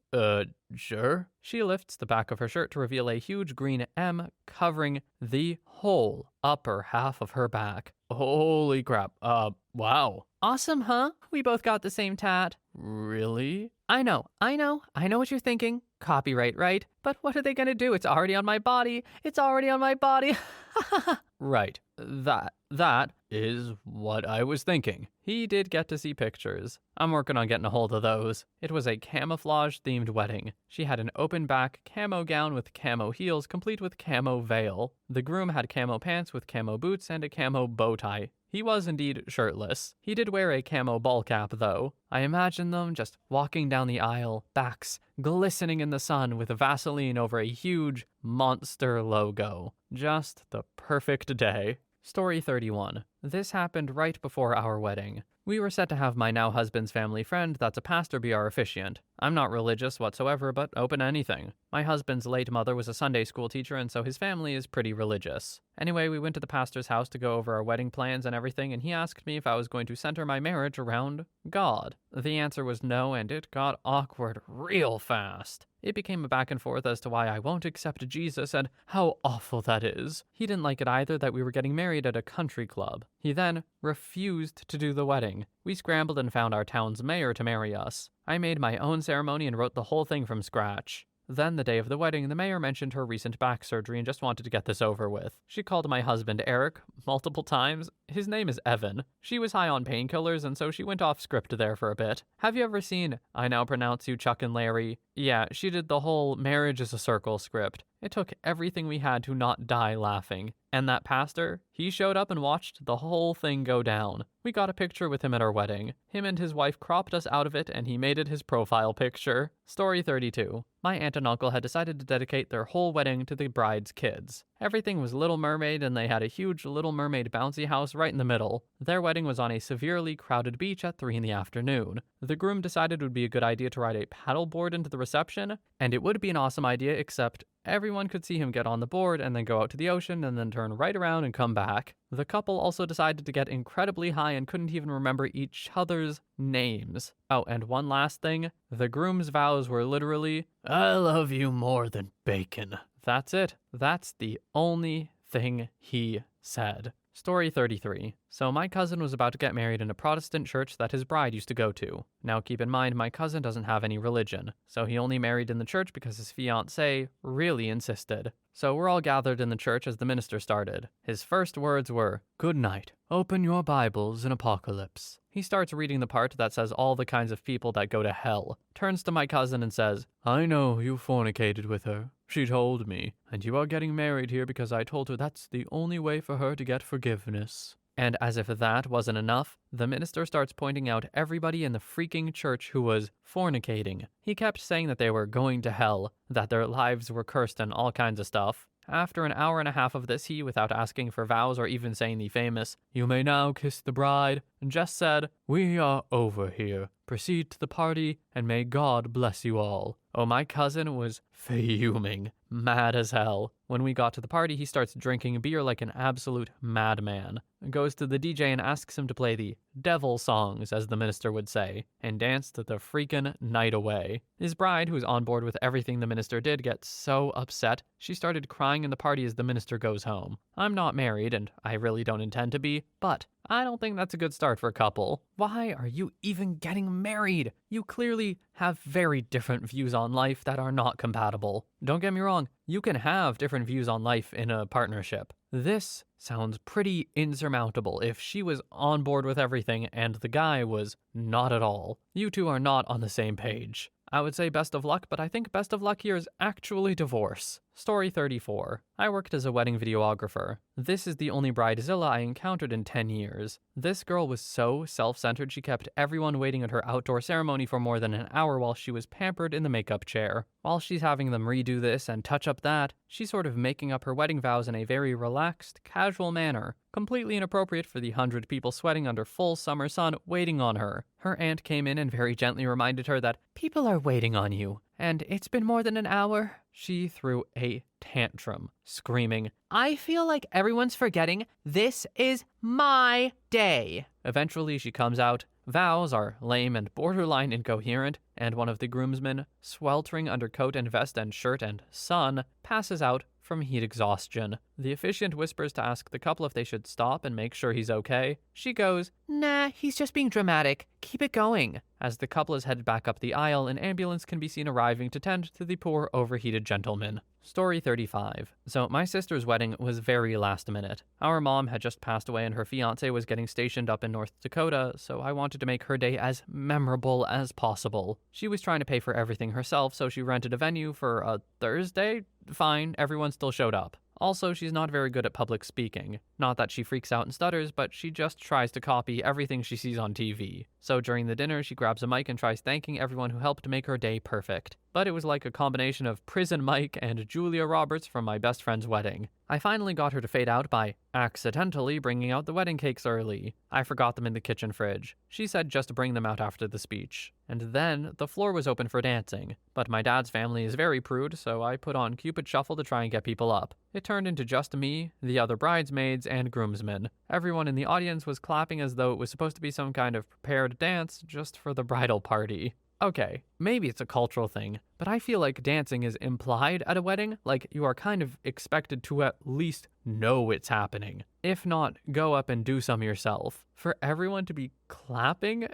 Sure." She lifts the back of her shirt to reveal a huge green M covering the whole upper half of her back. Holy crap. Wow. "Awesome, huh? We both got the same tat." "Really?" I know what you're thinking. Copyright, right? But what are they gonna do? It's already on my body. Right. That is what I was thinking. He did get to see pictures. I'm working on getting a hold of those. It was a camouflage-themed wedding. She had an open-back camo gown with camo heels, complete with camo veil. The groom had camo pants with camo boots and a camo bow tie. He was indeed shirtless. He did wear a camo ball cap, though. I imagine them just walking down the aisle, backs glistening in the sun with Vaseline over a huge monster logo. Just the perfect day. Story 31. This happened right before our wedding. We were set to have my now husband's family friend that's a pastor be our officiant. I'm not religious whatsoever, but open to anything. My husband's late mother was a Sunday school teacher, and so his family is pretty religious. Anyway, we went to the pastor's house to go over our wedding plans and everything, and he asked me if I was going to center my marriage around God. The answer was no, and it got awkward real fast. It became a back and forth as to why I won't accept Jesus and how awful that is. He didn't like it either that we were getting married at a country club. He then refused to do the wedding. We scrambled and found our town's mayor to marry us. I made my own ceremony and wrote the whole thing from scratch. Then, the day of the wedding, the mayor mentioned her recent back surgery and just wanted to get this over with. She called my husband Eric multiple times. His name is Evan. She was high on painkillers, and so she went off script there for a bit. Have you ever seen I Now Pronounce You Chuck and Larry? Yeah, she did the whole marriage is a circle script. It took everything we had to not die laughing. And that pastor, he showed up and watched the whole thing go down. We got a picture with him at our wedding. Him and his wife cropped us out of it, and he made it his profile picture. Story 32. My aunt and uncle had decided to dedicate their whole wedding to the bride's kids. Everything was Little Mermaid, and they had a huge Little Mermaid bouncy house right in the middle. Their wedding was on a severely crowded beach at 3 p.m. The groom decided it would be a good idea to ride a paddleboard into the reception, and it would be an awesome idea, except everyone could see him get on the board and then go out to the ocean and then turn right around and come back. The couple also decided to get incredibly high and couldn't even remember each other's names. Oh, and one last thing. The groom's vows were literally, "I love you more than bacon." That's it. That's the only thing he said. Story 33. So my cousin was about to get married in a Protestant church that his bride used to go to. Now keep in mind, my cousin doesn't have any religion, so he only married in the church because his fiancée really insisted. So we're all gathered in the church as the minister started. His first words were, "Good night. Open your Bibles in Apocalypse." He starts reading the part that says all the kinds of people that go to hell, turns to my cousin and says, "I know you fornicated with her. She told me, and you are getting married here because I told her that's the only way for her to get forgiveness." And as if that wasn't enough, the minister starts pointing out everybody in the freaking church who was fornicating. He kept saying that they were going to hell, that their lives were cursed and all kinds of stuff. After an hour and a half of this, he, without asking for vows or even saying the famous, "You may now kiss the bride," just said, "We are over here. Proceed to the party, and may God bless you all." Oh, my cousin was fuming, mad as hell. When we got to the party, he starts drinking beer like an absolute madman. Goes to the DJ and asks him to play the devil songs, as the minister would say, and danced the freaking night away. His bride, who's on board with everything the minister did, gets so upset, she started crying in the party as the minister goes home. I'm not married, and I really don't intend to be, but I don't think that's a good start for a couple. Why are you even getting married? You clearly have very different views on life that are not compatible. Don't get me wrong, you can have different views on life in a partnership. This sounds pretty insurmountable if she was on board with everything and the guy was not at all. You two are not on the same page. I would say best of luck, but I think best of luck here is actually divorce. Story 34. I worked as a wedding videographer. This is the only bridezilla I encountered in 10 years. This girl was so self-centered she kept everyone waiting at her outdoor ceremony for more than an hour while she was pampered in the makeup chair. While she's having them redo this and touch up that, she's sort of making up her wedding vows in a very relaxed, casual manner, completely inappropriate for the 100 people sweating under full summer sun waiting on her. Her aunt came in and very gently reminded her that people are waiting on you, and it's been more than an hour. She threw a tantrum, screaming, "I feel like everyone's forgetting this is my day." Eventually, she comes out. Vows are lame and borderline incoherent, and one of the groomsmen, sweltering under coat and vest and shirt and sun, passes out from heat exhaustion. The officiant whispers to ask the couple if they should stop and make sure he's okay. She goes, "Nah, he's just being dramatic. Keep it going." As the couple is headed back up the aisle, an ambulance can be seen arriving to tend to the poor overheated gentleman. Story 35. So my sister's wedding was very last minute. Our mom had just passed away and her fiancé was getting stationed up in North Dakota, so I wanted to make her day as memorable as possible. She was trying to pay for everything herself, so she rented a venue for a Thursday. Fine, everyone still showed up. Also, she's not very good at public speaking. Not that she freaks out and stutters, but she just tries to copy everything she sees on TV. So during the dinner, she grabs a mic and tries thanking everyone who helped make her day perfect. But it was like a combination of Prison Mike and Julia Roberts from my best friend's wedding. I finally got her to fade out by accidentally bringing out the wedding cakes early. I forgot them in the kitchen fridge. She said just to bring them out after the speech. And then the floor was open for dancing. But my dad's family is very prude, so I put on Cupid Shuffle to try and get people up. It turned into just me, the other bridesmaids, and groomsmen. Everyone in the audience was clapping as though it was supposed to be some kind of prepared dance just for the bridal party. Okay, maybe it's a cultural thing, but I feel like dancing is implied at a wedding, like you are kind of expected to at least know it's happening. If not, go up and do some yourself. For everyone to be clapping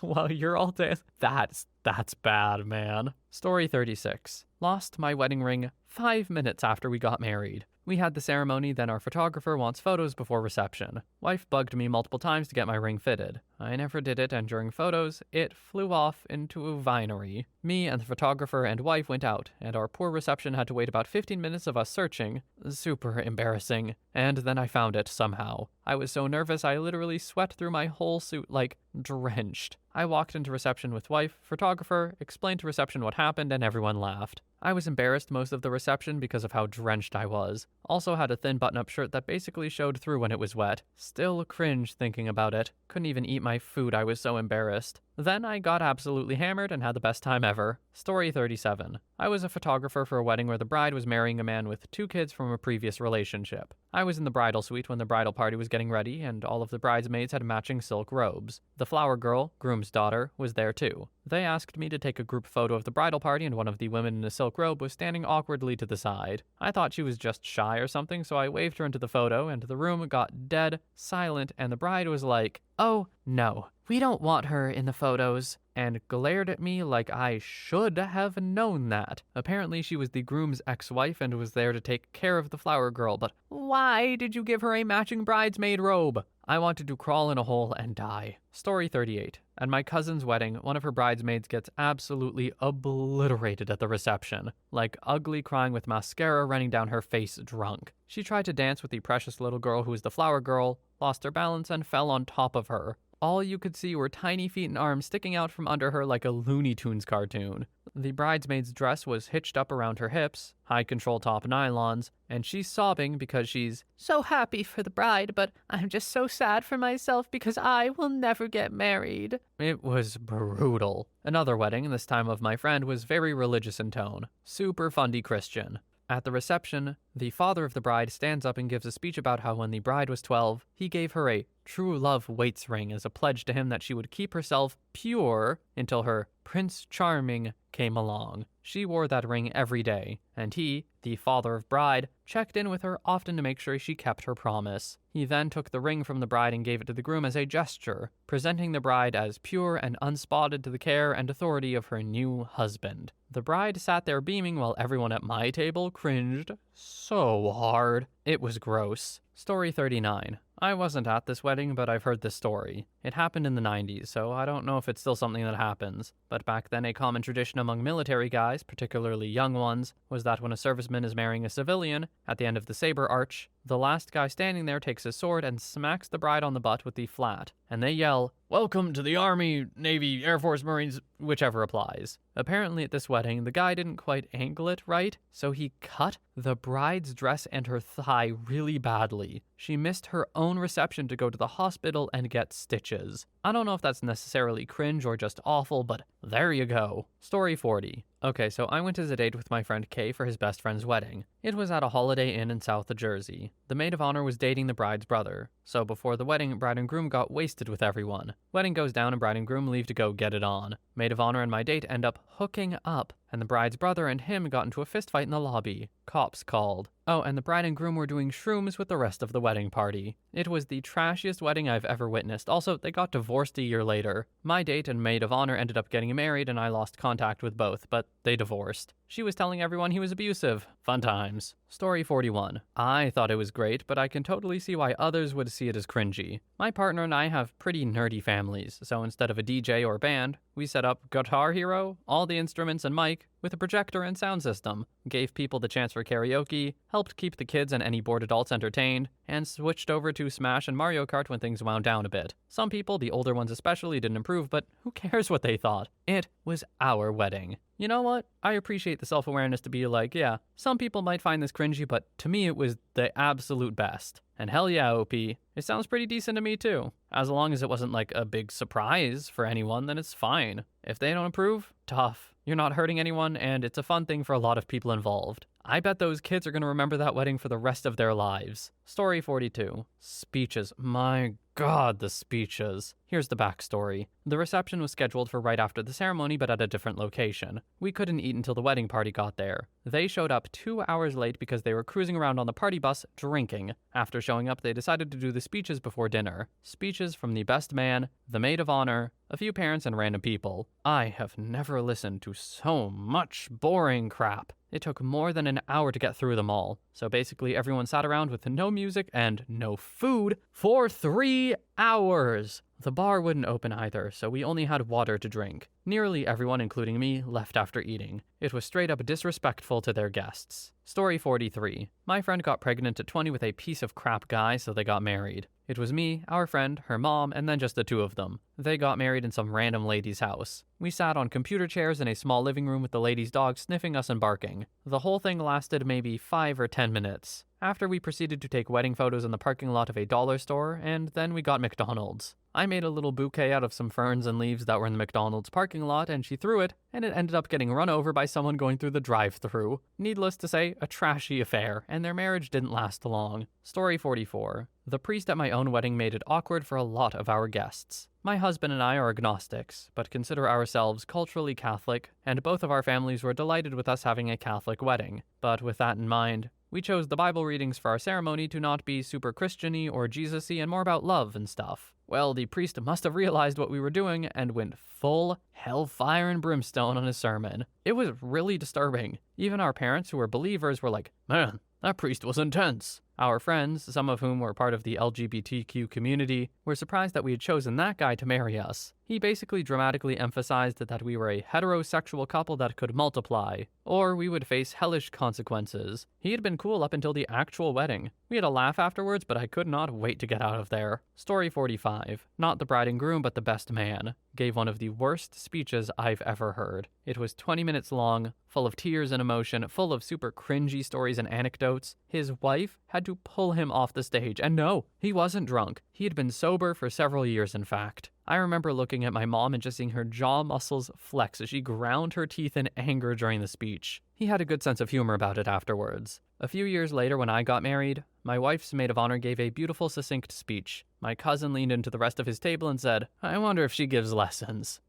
while you're all dancing, that's bad, man. Story 36. Lost my wedding ring 5 minutes after we got married. We had the ceremony, then our photographer wants photos before reception. Wife bugged me multiple times to get my ring fitted. I never did it, and during photos, it flew off into a vinery. Me and the photographer and wife went out, and our poor reception had to wait about 15 minutes of us searching. Super embarrassing. And then I found it somehow. I was so nervous I literally sweat through my whole suit, like drenched. I walked into reception with wife, photographer, explained to reception what happened, and everyone laughed. I was embarrassed most of the reception because of how drenched I was. Also had a thin button-up shirt that basically showed through when it was wet. Still cringe thinking about it. Couldn't even eat my food, I was so embarrassed. Then I got absolutely hammered and had the best time ever. Story 37. I was a photographer for a wedding where the bride was marrying a man with 2 kids from a previous relationship. I was in the bridal suite when the bridal party was getting ready, and all of the bridesmaids had matching silk robes. The flower girl, groom's daughter, was there too. They asked me to take a group photo of the bridal party, and one of the women in a silk robe was standing awkwardly to the side. I thought she was just shy or something, so I waved her into the photo, and the room got dead silent, and the bride was like, "Oh, no, we don't want her in the photos," and glared at me like I should have known that. Apparently she was the groom's ex-wife and was there to take care of the flower girl, but why did you give her a matching bridesmaid robe? I wanted to crawl in a hole and die. Story 38. At my cousin's wedding, one of her bridesmaids gets absolutely obliterated at the reception, like ugly crying with mascara running down her face drunk. She tried to dance with the precious little girl who was the flower girl, lost her balance, and fell on top of her. All you could see were tiny feet and arms sticking out from under her like a Looney Tunes cartoon. The bridesmaid's dress was hitched up around her hips, high control top nylons, and she's sobbing because she's so happy for the bride, but I'm just so sad for myself because I will never get married. It was brutal. Another wedding, this time of my friend, was very religious in tone. Super fundy Christian. At the reception, the father of the bride stands up and gives a speech about how when the bride was 12, he gave her a true love waits ring as a pledge to him that she would keep herself pure until her Prince Charming came along. She wore that ring every day, and he, the father of bride, checked in with her often to make sure she kept her promise. He then took the ring from the bride and gave it to the groom as a gesture, presenting the bride as pure and unspotted to the care and authority of her new husband. The bride sat there beaming while everyone at my table cringed so hard. It was gross. Story 39. I wasn't at this wedding, but I've heard this story. It happened in the 90s, so I don't know if it's still something that happens. But back then, a common tradition among military guys, particularly young ones, was that when a serviceman is marrying a civilian, at the end of the saber arch, the last guy standing there takes his sword and smacks the bride on the butt with the flat, and they yell, "Welcome to the Army, Navy, Air Force, Marines," whichever applies. Apparently at this wedding, the guy didn't quite angle it right, so he cut the bride's dress and her thigh really badly. She missed her own reception to go to the hospital and get stitches. I don't know if that's necessarily cringe or just awful, but there you go. Story 40. Okay, so I went as a date with my friend Kay for his best friend's wedding. It was at a Holiday Inn in South Jersey. The maid of honor was dating the bride's brother. So before the wedding, bride and groom got wasted with everyone. Wedding goes down and bride and groom leave to go get it on. Maid of honor and my date end up hooking up, and the bride's brother and him got into a fistfight in the lobby. Cops called. Oh, and the bride and groom were doing shrooms with the rest of the wedding party. It was the trashiest wedding I've ever witnessed. Also, they got divorced a year later. My date and maid of honor ended up getting married, and I lost contact with both, but they divorced. She was telling everyone he was abusive. Fun times. Story 41. I thought it was great, but I can totally see why others would see it as cringy. My partner and I have pretty nerdy families, so instead of a DJ or band, we set up Guitar Hero, all the instruments and mic, with a projector and sound system, gave people the chance for karaoke, helped keep the kids and any bored adults entertained, and switched over to Smash and Mario Kart when things wound down a bit. Some people, the older ones especially, didn't approve, but who cares what they thought? It was our wedding. You know what? I appreciate the self-awareness to be like, yeah, some people might find this cringy, but to me it was the absolute best. And hell yeah, OP, it sounds pretty decent to me too. As long as it wasn't like a big surprise for anyone, then it's fine. If they don't approve, tough. You're not hurting anyone, and it's a fun thing for a lot of people involved. I bet those kids are going to remember that wedding for the rest of their lives. Story 42. Speeches. My God, the speeches. Here's the backstory. The reception was scheduled for right after the ceremony, but at a different location. We couldn't eat until the wedding party got there. They showed up 2 hours late because they were cruising around on the party bus drinking. After showing up, they decided to do the speeches before dinner. Speeches from the best man, the maid of honor, a few parents, and random people. I have never listened to so much boring crap. It took more than an hour to get through them all. So basically everyone sat around with no music and no food for 3 hours. The bar wouldn't open either, so we only had water to drink. Nearly everyone, including me, left after eating. It was straight up disrespectful to their guests. Story 43. My friend got pregnant at 20 with a piece of crap guy, so they got married. It was me, our friend, her mom, and then just the two of them. They got married in some random lady's house. We sat on computer chairs in a small living room with the lady's dog sniffing us and barking. The whole thing lasted maybe 5 or 10 minutes. After we proceeded to take wedding photos in the parking lot of a dollar store, and then we got McDonald's. I made a little bouquet out of some ferns and leaves that were in the McDonald's parking lot, and she threw it, and it ended up getting run over by someone going through the drive-thru. Needless to say, a trashy affair, and their marriage didn't last long. Story 44. The priest at my own wedding made it awkward for a lot of our guests. My husband and I are agnostics, but consider ourselves culturally Catholic, and both of our families were delighted with us having a Catholic wedding. But with that in mind, we chose the Bible readings for our ceremony to not be super Christian-y or Jesus-y and more about love and stuff. Well, the priest must have realized what we were doing and went full hellfire and brimstone on his sermon. It was really disturbing. Even our parents, who were believers, were like, "Man, that priest was intense." Our friends, some of whom were part of the LGBTQ community, were surprised that we had chosen that guy to marry us. He basically dramatically emphasized that we were a heterosexual couple that could multiply, or we would face hellish consequences. He had been cool up until the actual wedding. We had a laugh afterwards, but I could not wait to get out of there. Story 45. Not the bride and groom, but the best man gave one of the worst speeches I've ever heard. It was 20 minutes long, full of tears and emotion, full of super cringy stories and anecdotes. His wife had to pull him off the stage, and no, he wasn't drunk. He had been sober for several years, in fact. I remember looking at my mom and just seeing her jaw muscles flex as she ground her teeth in anger during the speech. He had a good sense of humor about it afterwards. A few years later, when I got married, my wife's maid of honor gave a beautiful, succinct speech. My cousin leaned into the rest of his table and said, "I wonder if she gives lessons."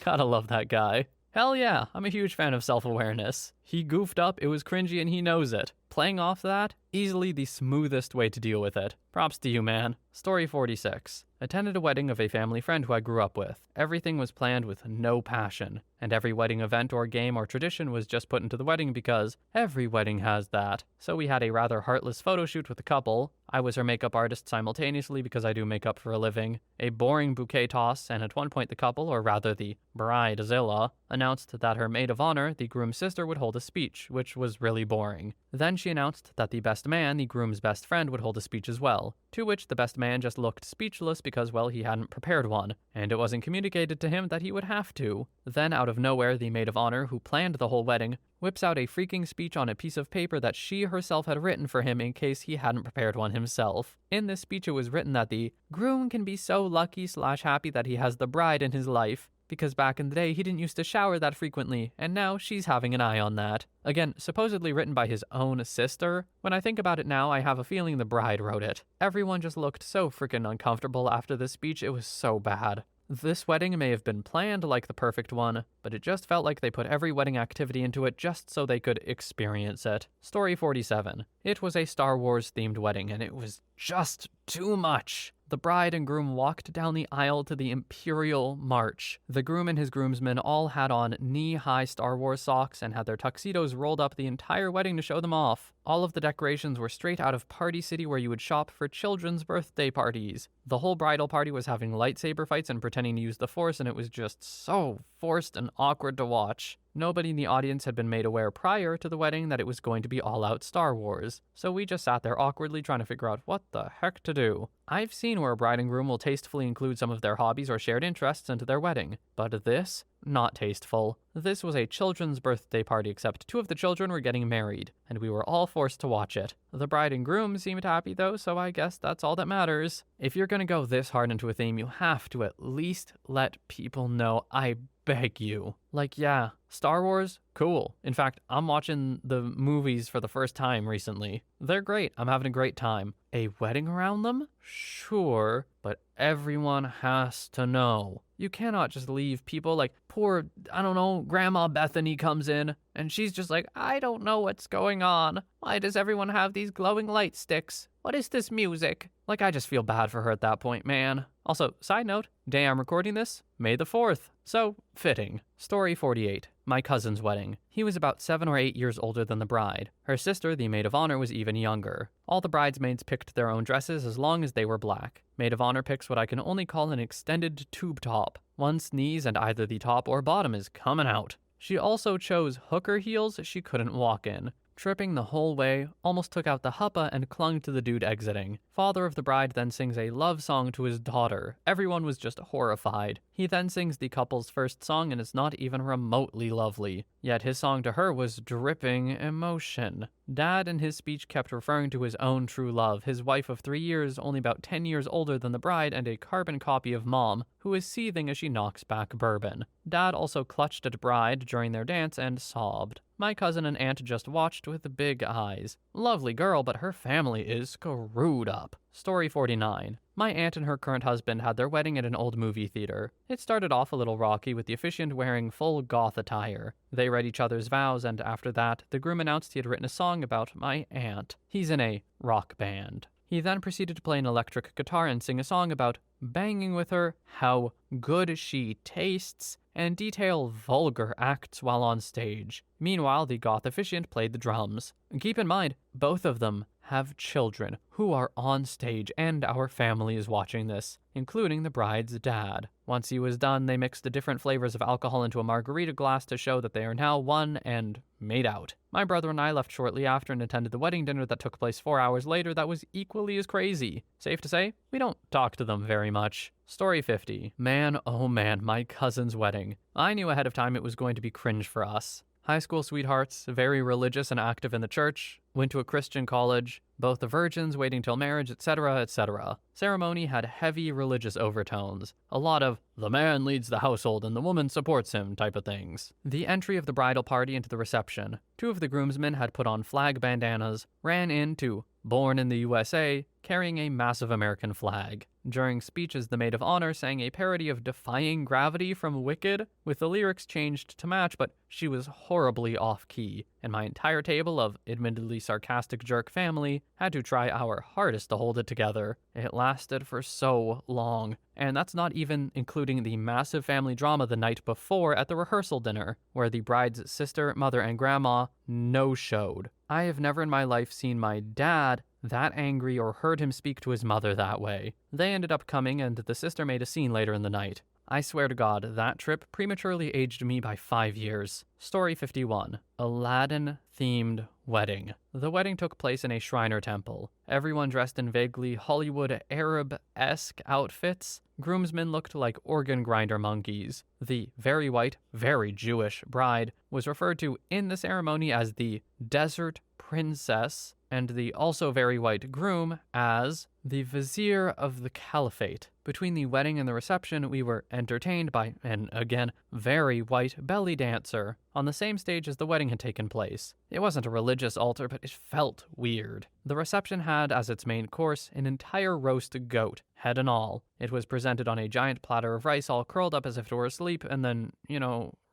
Gotta love that guy. Hell yeah, I'm a huge fan of self-awareness. He goofed up, it was cringy, and he knows it. playing off that, easily the smoothest way to deal with it. Props to you, man. Story 46. Attended a wedding of a family friend who I grew up with. Everything was planned with no passion, and every wedding event or game or tradition was just put into the wedding because every wedding has that. So we had a rather heartless photo shoot with the couple. I was her makeup artist simultaneously because I do makeup for a living. A boring bouquet toss, and at one point the couple, or rather the bridezilla, announced that her maid of honor, the groom's sister, would hold a speech, which was really boring. Then she announced that the best man, the groom's best friend, would hold a speech as well, to which the best man just looked speechless because, well, he hadn't prepared one, and it wasn't communicated to him that he would have to. Then, out of nowhere, the maid of honor, who planned the whole wedding, whips out a freaking speech on a piece of paper that she herself had written for him in case he hadn't prepared one himself. In this speech, it was written that the groom can be so lucky/happy that he has the bride in his life, because back in the day he didn't used to shower that frequently, and now she's having an eye on that. Again, supposedly written by his own sister. When I think about it now, I have a feeling the bride wrote it. Everyone just looked so freaking uncomfortable after this speech, it was so bad. This wedding may have been planned like the perfect one, but it just felt like they put every wedding activity into it just so they could experience it. Story 47. It was a Star Wars themed wedding, and it was just too much. The bride and groom walked down the aisle to the Imperial March. The groom and his groomsmen all had on knee-high Star Wars socks and had their tuxedos rolled up the entire wedding to show them off. All of the decorations were straight out of Party City, where you would shop for children's birthday parties. The whole bridal party was having lightsaber fights and pretending to use the Force, and it was just so forced and awkward to watch. Nobody in the audience had been made aware prior to the wedding that it was going to be all-out Star Wars, so we just sat there awkwardly trying to figure out what the heck to do. I've seen where a bride and groom will tastefully include some of their hobbies or shared interests into their wedding, but this? Not tasteful. This was a children's birthday party, except 2 of the children were getting married, and we were all forced to watch it. The bride and groom seemed happy though, so I guess that's all that matters. If you're gonna go this hard into a theme, you have to at least let people know, I beg you. Like, yeah, Star Wars? Cool. In fact, I'm watching the movies for the first time recently. They're great. I'm having a great time. A wedding around them? Sure, but everyone has to know. You cannot just leave people like poor, I don't know, Grandma Bethany comes in and she's just like, I don't know what's going on. Why does everyone have these glowing light sticks? What is this music? Like, I just feel bad for her at that point, man. Also, side note, day I'm recording this, May the 4th. So, fitting. Story 48. My cousin's wedding. He was about 7 or 8 years older than the bride. Her sister, the maid of honor, was even younger. All the bridesmaids picked their own dresses as long as they were black. Maid of honor picks what I can only call an extended tube top. One sneeze and either the top or bottom is coming out. She also chose hooker heels she couldn't walk in. Tripping the whole way, almost took out the huppah and clung to the dude exiting. Father of the bride then sings a love song to his daughter. Everyone was just horrified. He then sings the couple's first song and it's not even remotely lovely. Yet his song to her was dripping emotion. Dad in his speech kept referring to his own true love, his wife of 3 years, only about 10 years older than the bride, and a carbon copy of Mom, who is seething as she knocks back bourbon. Dad also clutched at bride during their dance and sobbed. My cousin and aunt just watched with big eyes. Lovely girl, but her family is screwed up. Story 49. My aunt and her current husband had their wedding at an old movie theater. It started off a little rocky with the officiant wearing full goth attire. They read each other's vows, and after that, the groom announced he had written a song about my aunt. He's in a rock band. He then proceeded to play an electric guitar and sing a song about banging with her, how good she tastes, and detail vulgar acts while on stage. Meanwhile, the goth officiant played the drums. Keep in mind, both of them have children who are on stage, and our family is watching this, including the bride's dad. Once he was done, they mixed the different flavors of alcohol into a margarita glass to show that they are now one and made out. My brother and I left shortly after and attended the wedding dinner that took place 4 hours later that was equally as crazy. Safe to say, we don't talk to them very much. Story 50. Man, oh man, my cousin's wedding. I knew ahead of time it was going to be cringe for us. High school sweethearts, very religious and active in the church, went to a Christian college, both the virgins waiting till marriage, etc., etc. Ceremony had heavy religious overtones. A lot of, the man leads the household and the woman supports him type of things. The entry of the bridal party into the reception. 2 of the groomsmen had put on flag bandanas, ran in to born in the USA, carrying a massive American flag. During speeches, the maid of honor sang a parody of Defying Gravity from Wicked, with the lyrics changed to match, but she was horribly off-key, and my entire table of admittedly sarcastic jerk family had to try our hardest to hold it together. It lasted for so long, and that's not even including the massive family drama the night before at the rehearsal dinner, where the bride's sister, mother, and grandma no-showed. I have never in my life seen my dad that angry or heard him speak to his mother that way. They ended up coming, and the sister made a scene later in the night. I swear to God, that trip prematurely aged me by 5 years. Story 51. Aladdin-themed wedding. The wedding took place in a Shriner temple. Everyone dressed in vaguely Hollywood Arab-esque outfits. Groomsmen looked like organ grinder monkeys. The very white, very Jewish bride was referred to in the ceremony as the Desert Princess, and the also very white groom as the Vizier of the Caliphate. Between the wedding and the reception, we were entertained by an, again, very white belly dancer on the same stage as the wedding had taken place. It wasn't a religious altar, but it felt weird. The reception had as its main course an entire roast goat, head and all. It was presented on a giant platter of rice all curled up as if it were asleep and then,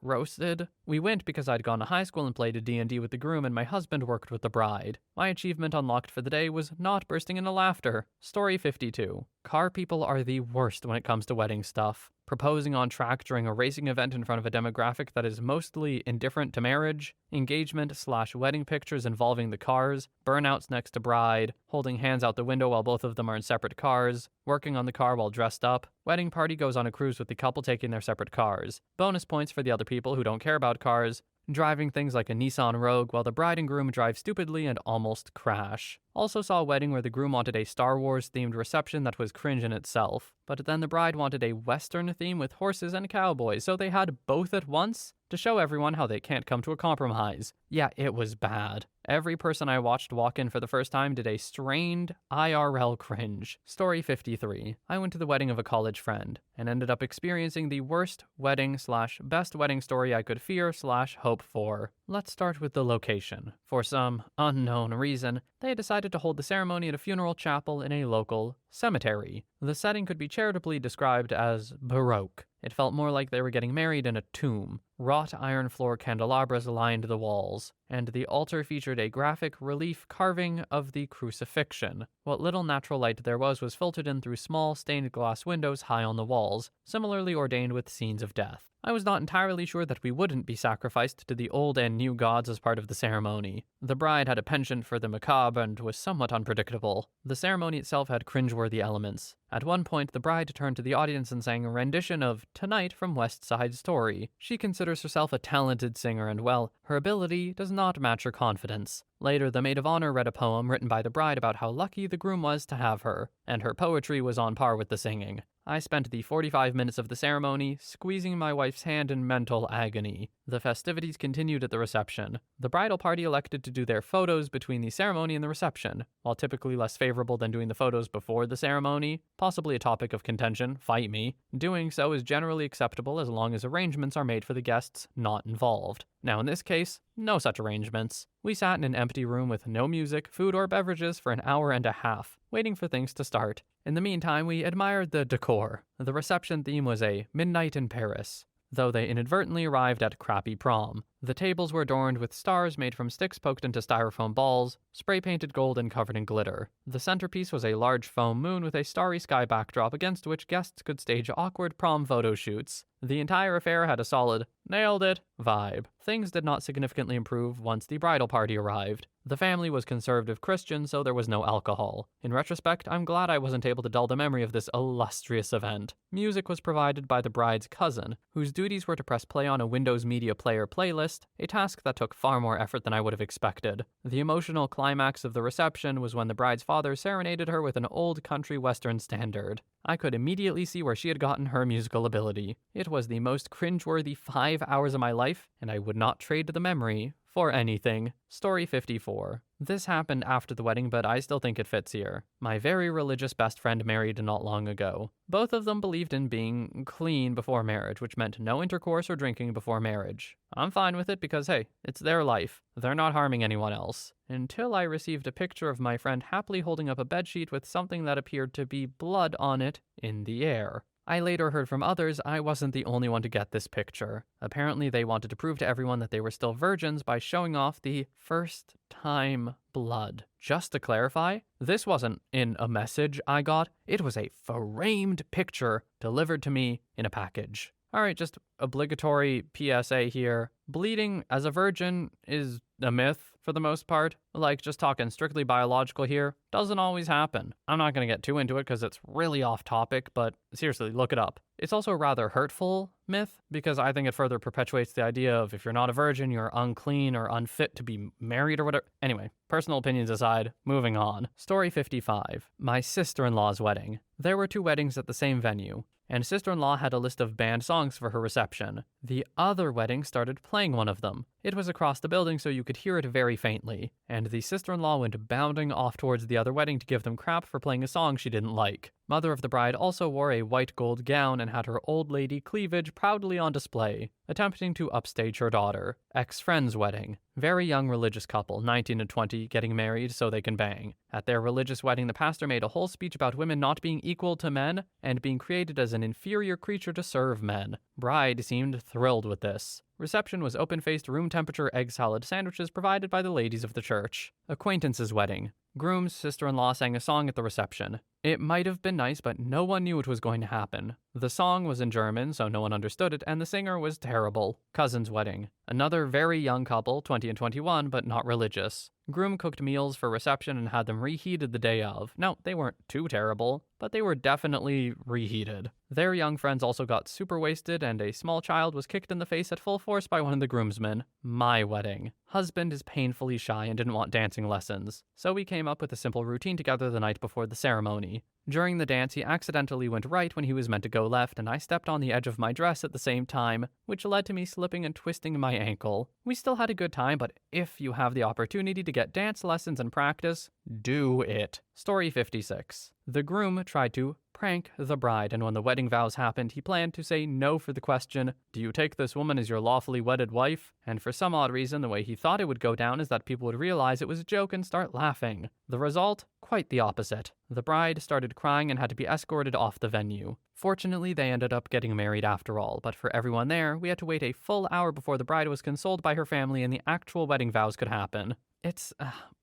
roasted. We went because I'd gone to high school and played D&D with the groom, and my husband worked with the bride. My achievement unlocked for the day was not bursting into laughter. Story 52. Car people are the worst when it comes to wedding stuff. Proposing on track during a racing event in front of a demographic that is mostly indifferent to marriage, engagement/wedding pictures involving the cars, burnouts next to bride, holding hands out the window while both of them are in separate cars, working on the car while dressed up, wedding party goes on a cruise with the couple taking their separate cars, bonus points for the other people who don't care about cars, driving things like a Nissan Rogue while the bride and groom drive stupidly and almost crash. Also saw a wedding where the groom wanted a Star Wars-themed reception that was cringe in itself, but then the bride wanted a Western theme with horses and cowboys, so they had both at once to show everyone how they can't come to a compromise. Yeah, it was bad. Every person I watched walk in for the first time did a strained IRL cringe. Story 53. I went to the wedding of a college friend and ended up experiencing the worst wedding/best wedding story I could fear/hope for. Let's start with the location. For some unknown reason, they decided to hold the ceremony at a funeral chapel in a local cemetery. The setting could be charitably described as Baroque. It felt more like they were getting married in a tomb. Wrought iron floor candelabras lined the walls, and the altar featured a graphic relief carving of the crucifixion. What little natural light there was filtered in through small stained glass windows high on the walls, similarly ordained with scenes of death. I was not entirely sure that we wouldn't be sacrificed to the old and new gods as part of the ceremony. The bride had a penchant for the macabre and was somewhat unpredictable. The ceremony itself had cringeworthy elements. At one point, the bride turned to the audience and sang a rendition of Tonight from West Side Story. She considers herself a talented singer and, well, her ability does not match her confidence. Later, the maid of honor read a poem written by the bride about how lucky the groom was to have her, and her poetry was on par with the singing. I spent the 45 minutes of the ceremony squeezing my wife's hand in mental agony. The festivities continued at the reception. The bridal party elected to do their photos between the ceremony and the reception. While typically less favorable than doing the photos before the ceremony, possibly a topic of contention, fight me, doing so is generally acceptable as long as arrangements are made for the guests not involved. Now in this case, no such arrangements. We sat in an empty room with no music, food, or beverages for an hour and a half, waiting for things to start. In the meantime, we admired the decor. The reception theme was a Midnight in Paris, though they inadvertently arrived at Crappy Prom. The tables were adorned with stars made from sticks poked into styrofoam balls, spray-painted gold and covered in glitter. The centerpiece was a large foam moon with a starry sky backdrop against which guests could stage awkward prom photo shoots. The entire affair had a solid, nailed it vibe. Things did not significantly improve once the bridal party arrived. The family was conservative Christian, so there was no alcohol. In retrospect, I'm glad I wasn't able to dull the memory of this illustrious event. Music was provided by the bride's cousin, whose duties were to press play on a Windows Media Player playlist, a task that took far more effort than I would have expected. The emotional climax of the reception was when the bride's father serenaded her with an old country western standard. I could immediately see where she had gotten her musical ability. It was the most cringeworthy 5 hours of my life, and I would not trade the memory for anything. Story 54. This happened after the wedding, but I still think it fits here. My very religious best friend married not long ago. Both of them believed in being clean before marriage, which meant no intercourse or drinking before marriage. I'm fine with it because, hey, it's their life. They're not harming anyone else. Until I received a picture of my friend happily holding up a bedsheet with something that appeared to be blood on it in the air. I later heard from others I wasn't the only one to get this picture. Apparently they wanted to prove to everyone that they were still virgins by showing off the first time blood. Just to clarify, this wasn't in a message I got, it was a framed picture delivered to me in a package. Alright, just obligatory PSA here. Bleeding as a virgin is a myth for the most part. Like, just talking strictly biological here, doesn't always happen. I'm not going to get too into it because it's really off topic, but seriously, look it up. It's also a rather hurtful myth because I think it further perpetuates the idea of if you're not a virgin, you're unclean or unfit to be married or whatever. Anyway, personal opinions aside, moving on. Story 55. My sister-in-law's wedding. There were 2 weddings at the same venue, and sister-in-law had a list of banned songs for her reception. The other wedding started playing one of them. It was across the building so you could hear it very faintly, and the sister-in-law went bounding off towards the other wedding to give them crap for playing a song she didn't like. Mother of the bride also wore a white gold gown and had her old lady cleavage proudly on display, attempting to upstage her daughter. Ex-friend's wedding. Very young religious couple, 19 to 20, getting married so they can bang. At their religious wedding, the pastor made a whole speech about women not being equal to men and being created as an inferior creature to serve men. Bride seemed thrilled with this. Reception was open-faced, room-temperature egg salad sandwiches provided by the ladies of the church. Acquaintance's wedding. Groom's sister-in-law sang a song at the reception. It might have been nice, but no one knew it was going to happen. The song was in German, so no one understood it, and the singer was terrible. Cousin's wedding. Another very young couple, 20 and 21, but not religious. Groom cooked meals for reception and had them reheated the day of. No, they weren't too terrible, but they were definitely reheated. Their young friends also got super wasted, and a small child was kicked in the face at full force by one of the groomsmen. My wedding. Husband is painfully shy and didn't want dancing lessons, so we came up with a simple routine together the night before the ceremony. During the dance, he accidentally went right when he was meant to go left, and I stepped on the edge of my dress at the same time, which led to me slipping and twisting my ankle. We still had a good time, but if you have the opportunity to get dance lessons and practice, do it. Story 56. The groom tried to prank the bride, and when the wedding vows happened, he planned to say no for the question, "Do you take this woman as your lawfully wedded wife?" And for some odd reason, the way he thought it would go down is that people would realize it was a joke and start laughing. The result? Quite the opposite. The bride started crying and had to be escorted off the venue. Fortunately, they ended up getting married after all, but for everyone there, we had to wait a full hour before the bride was consoled by her family and the actual wedding vows could happen. It's,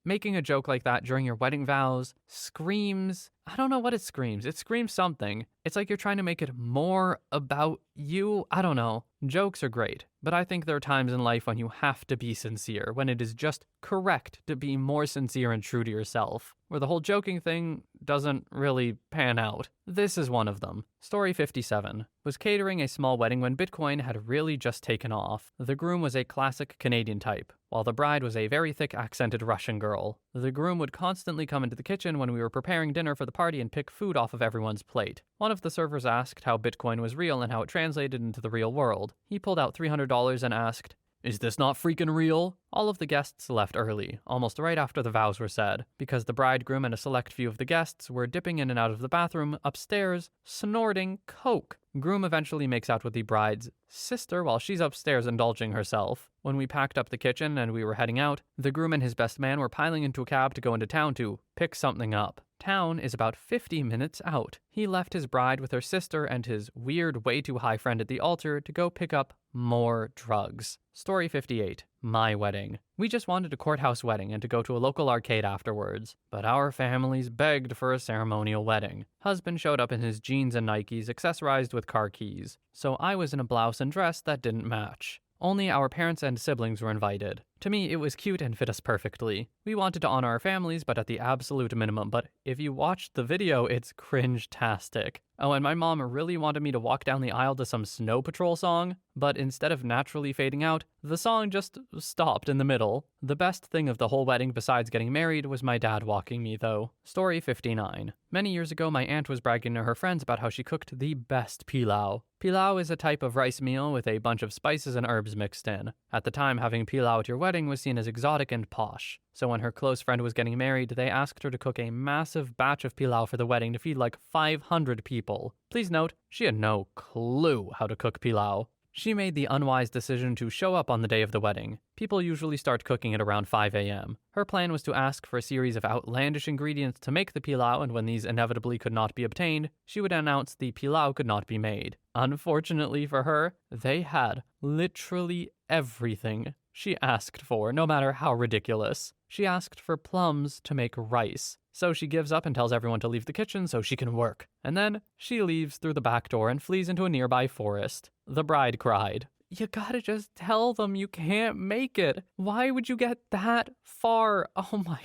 making a joke like that during your wedding vows screams, I don't know what it screams. It screams something. It's like you're trying to make it more about you. I don't know. Jokes are great, but I think there are times in life when you have to be sincere, when it is just correct to be more sincere and true to yourself, where the whole joking thing doesn't really pan out. This is one of them. Story 57. Was catering a small wedding when Bitcoin had really just taken off. The groom was a classic Canadian type, while the bride was a very thick accented Russian girl. The groom would constantly come into the kitchen when we were preparing dinner for the party and pick food off of everyone's plate. One of the servers asked how Bitcoin was real and how it translated into the real world. He pulled out $300 and asked, "Is this not freaking real?" All of the guests left early, almost right after the vows were said, because the bridegroom and a select few of the guests were dipping in and out of the bathroom upstairs, snorting coke. Groom eventually makes out with the bride's sister while she's upstairs indulging herself. When we packed up the kitchen and we were heading out, the groom and his best man were piling into a cab to go into town to pick something up. Town is about 50 minutes out. He left his bride with her sister and his weird, way too high friend at the altar to go pick up more drugs. Story 58. My wedding. We just wanted a courthouse wedding and to go to a local arcade afterwards, but our families begged for a ceremonial wedding. Husband showed up in his jeans and Nikes, accessorized with car keys, so I was in a blouse and dress that didn't match. Only our parents and siblings were invited. To me, it was cute and fit us perfectly. We wanted to honor our families, but at the absolute minimum. But if you watched the video, it's cringe-tastic. Oh, and my mom really wanted me to walk down the aisle to some Snow Patrol song, but instead of naturally fading out, the song just stopped in the middle. The best thing of the whole wedding besides getting married was my dad walking me, though. Story 59. Many years ago, my aunt was bragging to her friends about how she cooked the best pilau. Pilau is a type of rice meal with a bunch of spices and herbs mixed in. At the time, having pilau at your wedding was seen as exotic and posh. So when her close friend was getting married, they asked her to cook a massive batch of pilau for the wedding to feed like 500 people. Please note, she had no clue how to cook pilau. She made the unwise decision to show up on the day of the wedding. People usually start cooking at around 5 a.m. Her plan was to ask for a series of outlandish ingredients to make the pilau, and when these inevitably could not be obtained, she would announce the pilau could not be made. Unfortunately for her, they had literally everything she asked for, no matter how ridiculous. She asked for plums to make rice. So she gives up and tells everyone to leave the kitchen so she can work. And then she leaves through the back door and flees into a nearby forest. The bride cried. You gotta just tell them you can't make it. Why would you get that far? Oh my.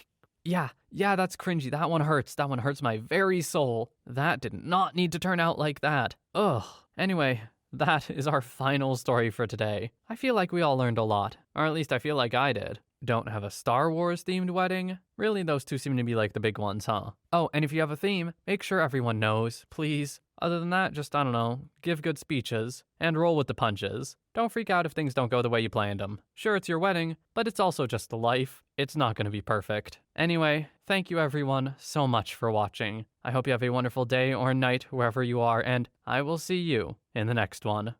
Yeah, that's cringy. That one hurts. That one hurts my very soul. That did not need to turn out like that. Ugh. Anyway, that is our final story for today. I feel like we all learned a lot. Or at least I feel like I did. Don't have a Star Wars themed wedding? Really, those two seem to be like the big ones, huh? Oh, and if you have a theme, make sure everyone knows, please. Other than that, just, I don't know, give good speeches and roll with the punches. Don't freak out if things don't go the way you planned them. Sure, it's your wedding, but it's also just life. It's not going to be perfect. Anyway, thank you everyone so much for watching. I hope you have a wonderful day or night wherever you are, and I will see you in the next one.